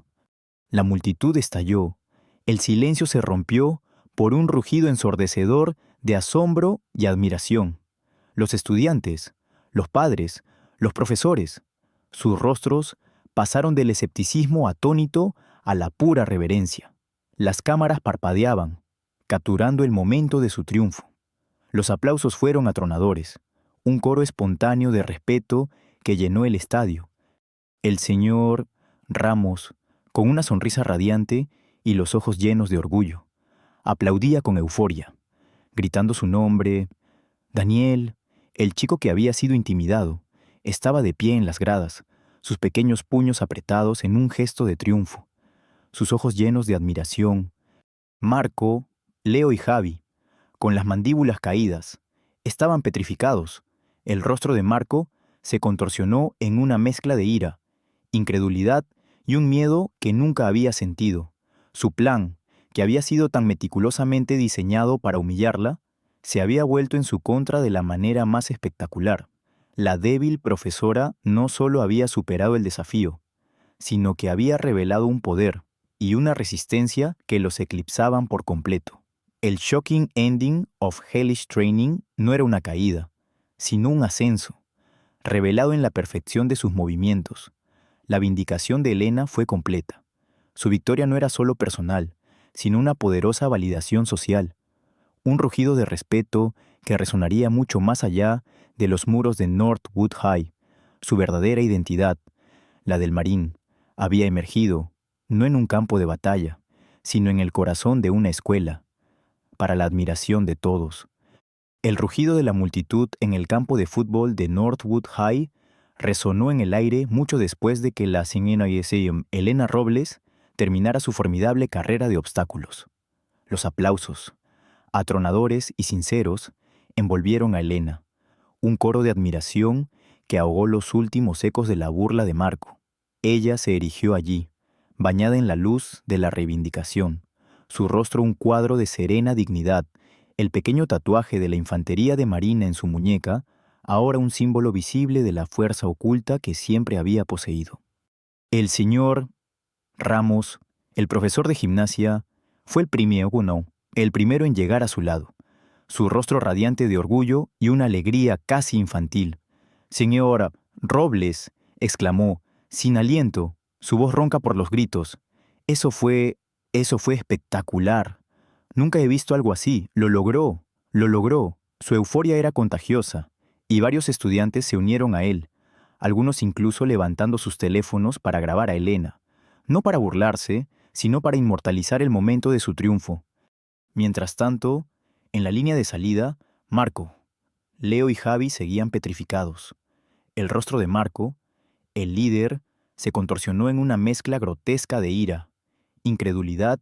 La multitud estalló. El silencio se rompió por un rugido ensordecedor de asombro y admiración. Los estudiantes, los padres, los profesores, sus rostros pasaron del escepticismo atónito a la pura reverencia. Las cámaras parpadeaban, capturando el momento de su triunfo. Los aplausos fueron atronadores, un coro espontáneo de respeto que llenó el estadio. El señor Ramos, con una sonrisa radiante y los ojos llenos de orgullo, aplaudía con euforia, gritando su nombre. Daniel, el chico que había sido intimidado, estaba de pie en las gradas, sus pequeños puños apretados en un gesto de triunfo, sus ojos llenos de admiración. Marco, Leo y Javi, con las mandíbulas caídas, estaban petrificados. El rostro de Marco se contorsionó en una mezcla de ira, incredulidad y un miedo que nunca había sentido. Su plan, que había sido tan meticulosamente diseñado para humillarla, se había vuelto en su contra de la manera más espectacular. La débil profesora no solo había superado el desafío, sino que había revelado un poder y una resistencia que los eclipsaban por completo. El shocking ending of hellish training no era una caída, sino un ascenso, revelado en la perfección de sus movimientos. La vindicación de Elena fue completa. Su victoria no era solo personal, sino una poderosa validación social, un rugido de respeto que resonaría mucho más allá de los muros de Northwood High. Su verdadera identidad, la del marín, había emergido, no en un campo de batalla, sino en el corazón de una escuela, para la admiración de todos. El rugido de la multitud en el campo de fútbol de Northwood High resonó en el aire mucho después de que la señora Elena Robles terminara su formidable carrera de obstáculos. Los aplausos, atronadores y sinceros, envolvieron a Elena, un coro de admiración que ahogó los últimos ecos de la burla de Marco. Ella se erigió allí, bañada en la luz de la reivindicación, su rostro un cuadro de serena dignidad, el pequeño tatuaje de la infantería de marina en su muñeca, ahora un símbolo visible de la fuerza oculta que siempre había poseído. El señor Ramos, el profesor de gimnasia, fue el primero en llegar a su lado, su rostro radiante de orgullo y una alegría casi infantil. «Señora Robles», exclamó, sin aliento, su voz ronca por los gritos. Eso fue espectacular. Nunca he visto algo así. Lo logró, lo logró». Su euforia era contagiosa, y varios estudiantes se unieron a él, algunos incluso levantando sus teléfonos para grabar a Elena, no para burlarse, sino para inmortalizar el momento de su triunfo. Mientras tanto, en la línea de salida, Marco, Leo y Javi seguían petrificados. El rostro de Marco, El líder se contorsionó en una mezcla grotesca de ira, incredulidad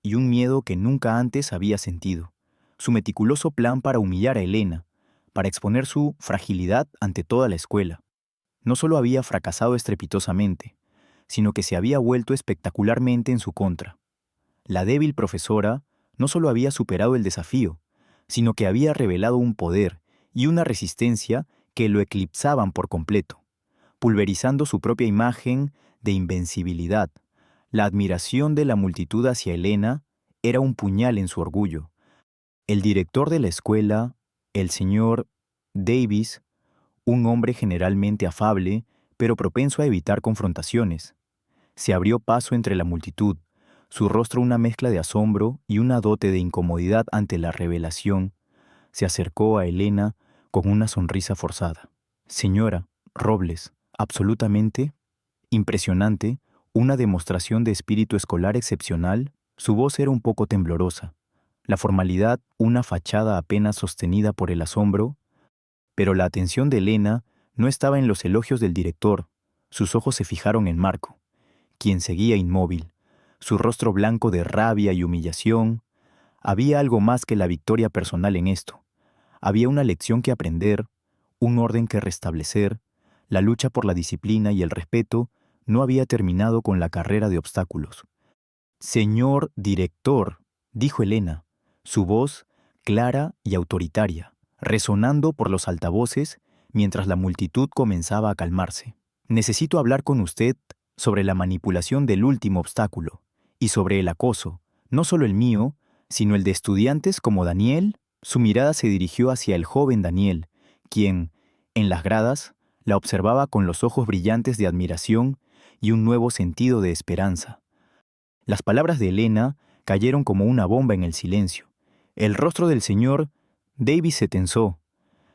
y un miedo que nunca antes había sentido. Su meticuloso plan para humillar a Elena, para exponer su fragilidad ante toda la escuela, no solo había fracasado estrepitosamente, sino que se había vuelto espectacularmente en su contra. La débil profesora no solo había superado el desafío, sino que había revelado un poder y una resistencia que lo eclipsaban por completo, pulverizando su propia imagen de invencibilidad. La admiración de la multitud hacia Elena era un puñal en su orgullo. El director de la escuela, el señor Davis, un hombre generalmente afable, pero propenso a evitar confrontaciones, se abrió paso entre la multitud, su rostro una mezcla de asombro y una dote de incomodidad ante la revelación. Se acercó a Elena con una sonrisa forzada. Señora Robles, absolutamente impresionante, una demostración de espíritu escolar excepcional. Su voz era un poco temblorosa. La formalidad, una fachada apenas sostenida por el asombro, pero la atención de Elena no estaba en los elogios del director. Sus ojos se fijaron en Marco, quien seguía inmóvil, su rostro blanco de rabia y humillación. Había algo más que la victoria personal en esto. Había una lección que aprender, un orden que restablecer. La lucha por la disciplina y el respeto no había terminado con la carrera de obstáculos. Señor director, dijo Elena, su voz clara y autoritaria, resonando por los altavoces mientras la multitud comenzaba a calmarse. Necesito hablar con usted sobre la manipulación del último obstáculo y sobre el acoso, no solo el mío, sino el de estudiantes como Daniel. Su mirada se dirigió hacia el joven Daniel, quien, en las gradas, la observaba con los ojos brillantes de admiración y un nuevo sentido de esperanza. Las palabras de Elena cayeron como una bomba en el silencio. El rostro del señor Davis se tensó.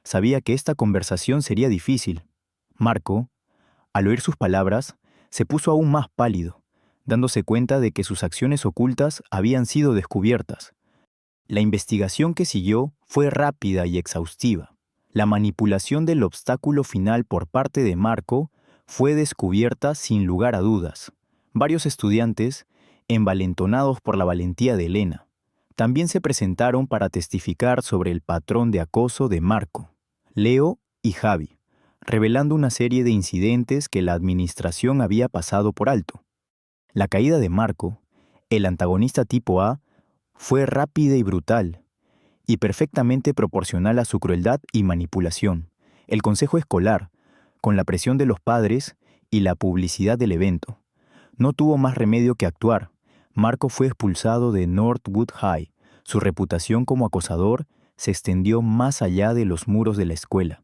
Sabía que esta conversación sería difícil. Marco, al oír sus palabras, se puso aún más pálido, dándose cuenta de que sus acciones ocultas habían sido descubiertas. La investigación que siguió fue rápida y exhaustiva. La manipulación del obstáculo final por parte de Marco fue descubierta sin lugar a dudas. Varios estudiantes, envalentonados por la valentía de Elena, también se presentaron para testificar sobre el patrón de acoso de Marco, Leo y Javi, revelando una serie de incidentes que la administración había pasado por alto. La caída de Marco, el antagonista tipo A, fue rápida y brutal, y perfectamente proporcional a su crueldad y manipulación. El consejo escolar, con la presión de los padres y la publicidad del evento, no tuvo más remedio que actuar. Marco fue expulsado de Northwood High. Su reputación como acosador se extendió más allá de los muros de la escuela,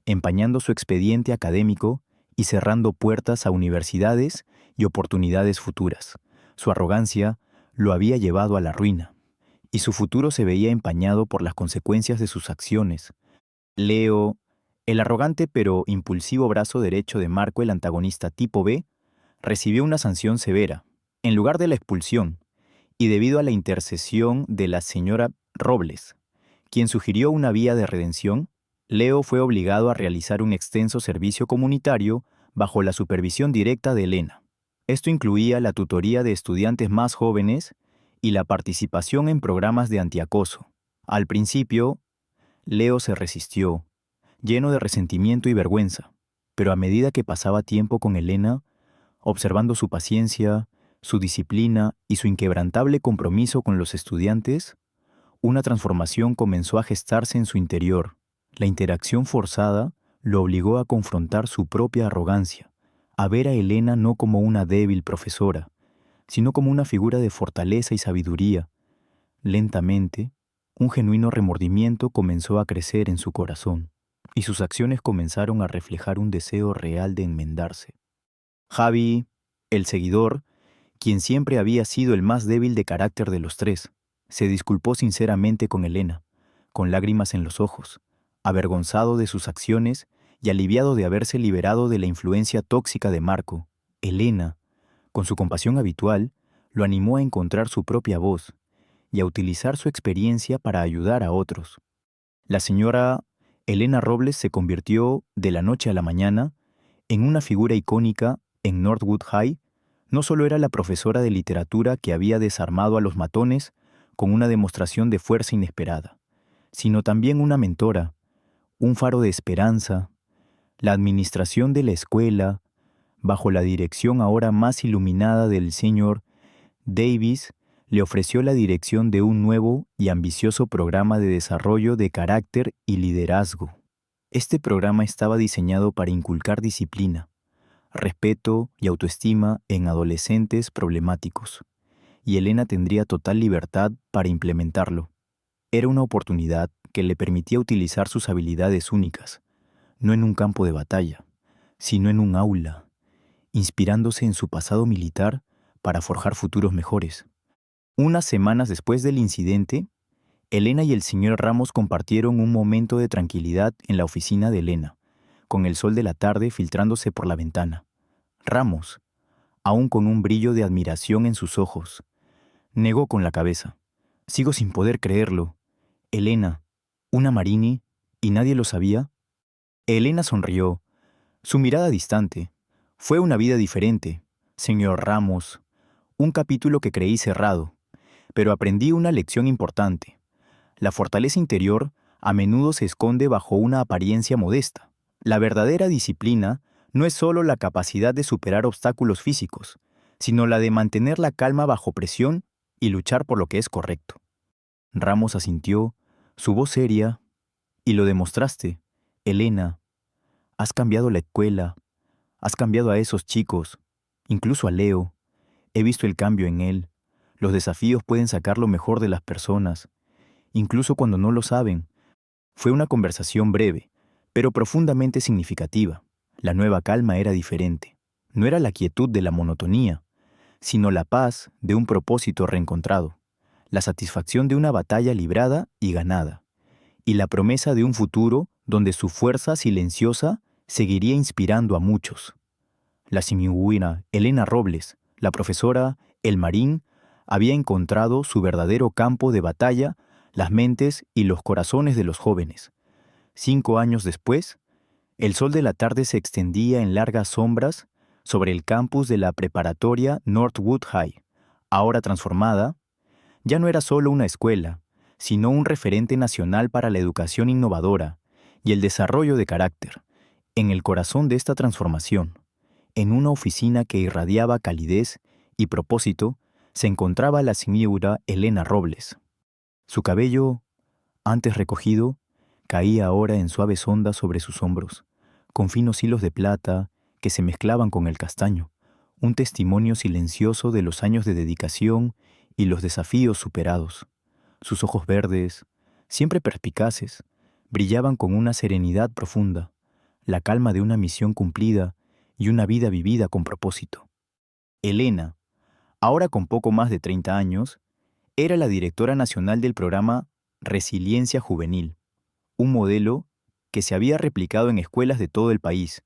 empañando su expediente académico y cerrando puertas a universidades y oportunidades futuras. Su arrogancia lo había llevado a la ruina, y su futuro se veía empañado por las consecuencias de sus acciones. Leo, el arrogante pero impulsivo brazo derecho de Marco, el antagonista tipo B, recibió una sanción severa, en lugar de la expulsión, y debido a la intercesión de la señora Robles, quien sugirió una vía de redención. Leo fue obligado a realizar un extenso servicio comunitario bajo la supervisión directa de Elena. Esto incluía la tutoría de estudiantes más jóvenes y la participación en programas de antiacoso. Al principio, Leo se resistió, lleno de resentimiento y vergüenza, pero a medida que pasaba tiempo con Elena, observando su paciencia, su disciplina y su inquebrantable compromiso con los estudiantes, una transformación comenzó a gestarse en su interior. La interacción forzada lo obligó a confrontar su propia arrogancia, a ver a Elena no como una débil profesora, sino como una figura de fortaleza y sabiduría. Lentamente, un genuino remordimiento comenzó a crecer en su corazón, y sus acciones comenzaron a reflejar un deseo real de enmendarse. Javi, el seguidor, quien siempre había sido el más débil de carácter de los tres, se disculpó sinceramente con Elena, con lágrimas en los ojos, avergonzado de sus acciones y aliviado de haberse liberado de la influencia tóxica de Marco. Elena, con su compasión habitual, lo animó a encontrar su propia voz y a utilizar su experiencia para ayudar a otros. La señora Elena Robles se convirtió, de la noche a la mañana, En una figura icónica, en Northwood High, no solo era la profesora de literatura que había desarmado a los matones con una demostración de fuerza inesperada, sino también una mentora, un faro de esperanza. La administración de la escuela, bajo la dirección ahora más iluminada del señor Davis, le ofreció la dirección de un nuevo y ambicioso programa de desarrollo de carácter y liderazgo. Este programa estaba diseñado para inculcar disciplina, respeto y autoestima en adolescentes problemáticos, y Elena tendría total libertad para implementarlo. Era una oportunidad que le permitía utilizar sus habilidades únicas, no en un campo de batalla, sino en un aula, inspirándose en su pasado militar para forjar futuros mejores. Unas semanas después del incidente, Elena y el señor Ramos compartieron un momento de tranquilidad en la oficina de Elena, con el sol de la tarde filtrándose por la ventana. Ramos, aún con un brillo de admiración en sus ojos, negó con la cabeza. Sigo sin poder creerlo. Elena, una Marini, ¿y nadie lo sabía? Elena sonrió, su mirada distante. Fue una vida diferente, señor Ramos, un capítulo que creí cerrado, pero aprendí una lección importante. La fortaleza interior a menudo se esconde bajo una apariencia modesta. La verdadera disciplina no es solo la capacidad de superar obstáculos físicos, sino la de mantener la calma bajo presión y luchar por lo que es correcto. Ramos asintió, su voz seria, y lo demostraste, Elena. Has cambiado la escuela, has cambiado a esos chicos, incluso a Leo. He visto el cambio en él. Los desafíos pueden sacar lo mejor de las personas, incluso cuando no lo saben. Fue una conversación breve, pero profundamente significativa. La nueva calma era diferente. No era la quietud de la monotonía, sino la paz de un propósito reencontrado, la satisfacción de una batalla librada y ganada, y la promesa de un futuro donde su fuerza silenciosa seguiría inspirando a muchos. La señorita Elena Robles, la profesora El Marín, había encontrado su verdadero campo de batalla, las mentes y los corazones de los jóvenes. 5 años después, el sol de la tarde se extendía en largas sombras sobre el campus de la preparatoria Northwood High. Ahora transformada, ya no era solo una escuela, sino un referente nacional para la educación innovadora y el desarrollo de carácter. En el corazón de esta transformación, en una oficina que irradiaba calidez y propósito, se encontraba la señora Elena Robles. Su cabello, antes recogido, caía ahora en suaves ondas sobre sus hombros, con finos hilos de plata que se mezclaban con el castaño, un testimonio silencioso de los años de dedicación y los desafíos superados. Sus ojos verdes, siempre perspicaces, brillaban con una serenidad profunda, la calma de una misión cumplida y una vida vivida con propósito. Elena, ahora con poco más de 30 años, era la directora nacional del programa Resiliencia Juvenil, un modelo que se había replicado en escuelas de todo el país,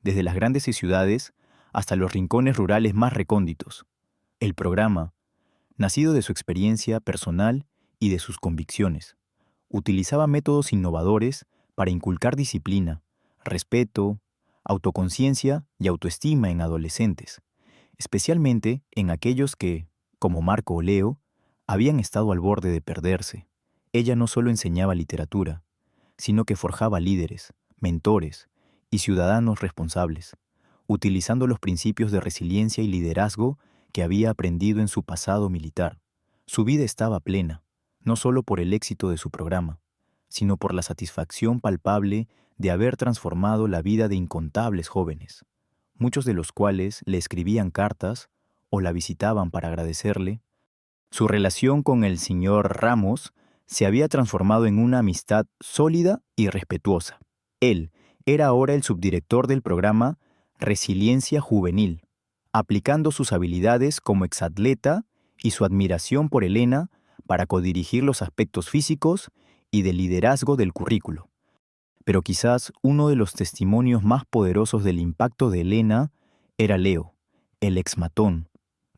desde las grandes ciudades hasta los rincones rurales más recónditos. El programa, nacido de su experiencia personal y de sus convicciones, utilizaba métodos innovadores para inculcar disciplina, respeto, autoconciencia y autoestima en adolescentes, especialmente en aquellos que, como Marco o Leo, habían estado al borde de perderse. Ella no solo enseñaba literatura, sino que forjaba líderes, mentores y ciudadanos responsables, utilizando los principios de resiliencia y liderazgo que había aprendido en su pasado militar. Su vida estaba plena, no solo por el éxito de su programa, sino por la satisfacción palpable de haber transformado la vida de incontables jóvenes, muchos de los cuales le escribían cartas o la visitaban para agradecerle. Su relación con el señor Ramos se había transformado en una amistad sólida y respetuosa. Él era ahora el subdirector del programa Resiliencia Juvenil, aplicando sus habilidades como exatleta y su admiración por Elena para codirigir los aspectos físicos y de liderazgo del currículo. Pero quizás uno de los testimonios más poderosos del impacto de Elena era Leo, el exmatón.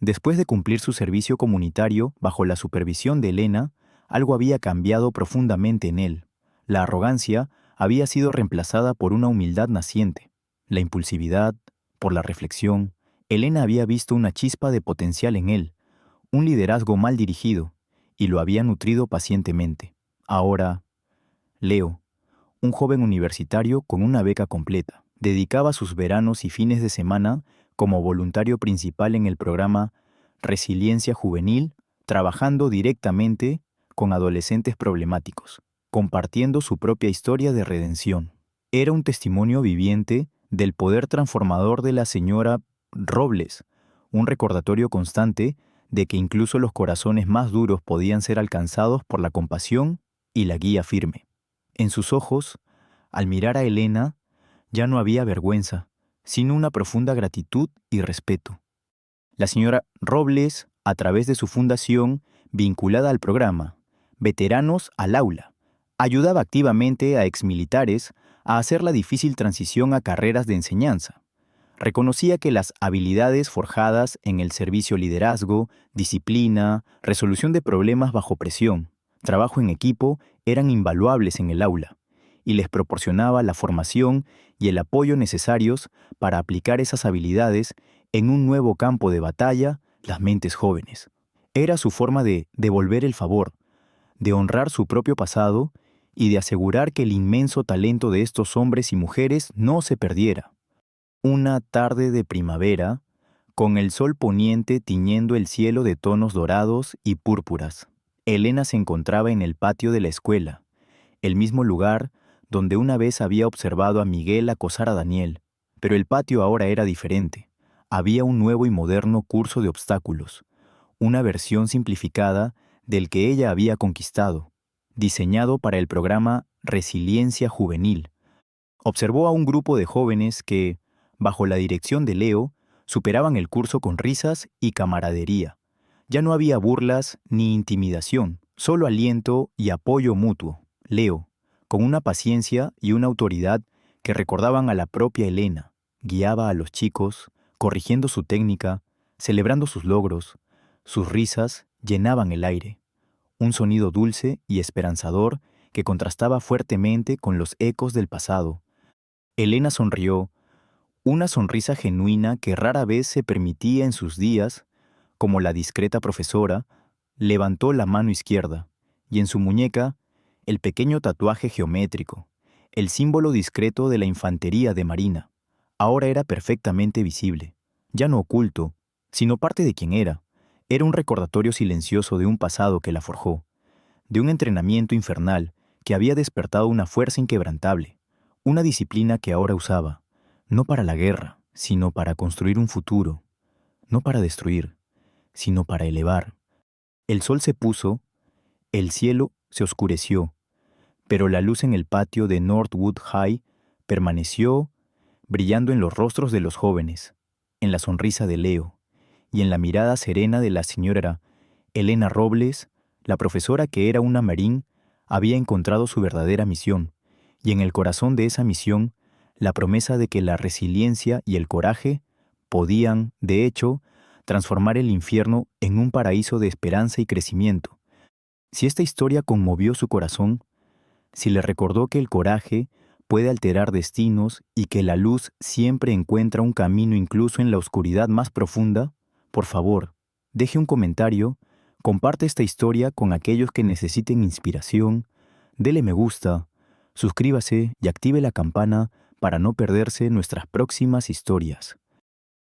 Después de cumplir su servicio comunitario bajo la supervisión de Elena, algo había cambiado profundamente en él. La arrogancia había sido reemplazada por una humildad naciente. la impulsividad, por la reflexión, Elena había visto una chispa de potencial en él, un liderazgo mal dirigido, y lo había nutrido pacientemente. Ahora, Leo, un joven universitario con una beca completa, dedicaba sus veranos y fines de semana como voluntario principal en el programa Resiliencia Juvenil, trabajando directamente con adolescentes problemáticos, compartiendo su propia historia de redención. Era un testimonio viviente del poder transformador de la señora Robles, un recordatorio constante de que incluso los corazones más duros podían ser alcanzados por la compasión y la guía firme. En sus ojos, al mirar a Elena, ya no había vergüenza, sino una profunda gratitud y respeto. La señora Robles, a través de su fundación vinculada al programa Veteranos al Aula, ayudaba activamente a exmilitares a hacer la difícil transición a carreras de enseñanza. Reconocía que las habilidades forjadas en el servicio liderazgo, disciplina, resolución de problemas bajo presión, trabajo en equipo eran invaluables en el aula, y les proporcionaba la formación y el apoyo necesarios para aplicar esas habilidades en un nuevo campo de batalla, las mentes jóvenes. Era su forma de devolver el favor, de honrar su propio pasado y de asegurar que el inmenso talento de estos hombres y mujeres no se perdiera. Una tarde de primavera, con el sol poniente tiñendo el cielo de tonos dorados y púrpuras, Elena se encontraba en el patio de la escuela, el mismo lugar donde una vez había observado a Miguel acosar a Daniel, pero el patio ahora era diferente. Había un nuevo y moderno curso de obstáculos, una versión simplificada del que ella había conquistado, diseñado para el programa Resiliencia Juvenil. Observó a un grupo de jóvenes que, bajo la dirección de Leo, superaban el curso con risas y camaradería. Ya no había burlas ni intimidación, solo aliento y apoyo mutuo. Leo, con una paciencia y una autoridad que recordaban a la propia Elena, guiaba a los chicos, corrigiendo su técnica, celebrando sus logros. Sus risas llenaban el aire, un sonido dulce y esperanzador que contrastaba fuertemente con los ecos del pasado. Elena sonrió, una sonrisa genuina que rara vez se permitía en sus días, como la discreta profesora, levantó la mano izquierda, y en su muñeca, el pequeño tatuaje geométrico, el símbolo discreto de la infantería de marina, ahora era perfectamente visible, ya no oculto, sino parte de quien era. Era un recordatorio silencioso de un pasado que la forjó, de un entrenamiento infernal que había despertado una fuerza inquebrantable, una disciplina que ahora usaba, no para la guerra, sino para construir un futuro, no para destruir, sino para elevar. El sol se puso, el cielo se oscureció, pero la luz en el patio de Northwood High permaneció brillando en los rostros de los jóvenes, en la sonrisa de Leo y en la mirada serena de la señora Elena Robles. La profesora, que era una marín, había encontrado su verdadera misión, y en el corazón de esa misión, la promesa de que la resiliencia y el coraje podían, de hecho, transformar el infierno en un paraíso de esperanza y crecimiento. Si esta historia conmovió su corazón, si le recordó que el coraje puede alterar destinos y que la luz siempre encuentra un camino incluso en la oscuridad más profunda, por favor, deje un comentario, comparte esta historia con aquellos que necesiten inspiración, dele me gusta, suscríbase y active la campana para no perderse nuestras próximas historias.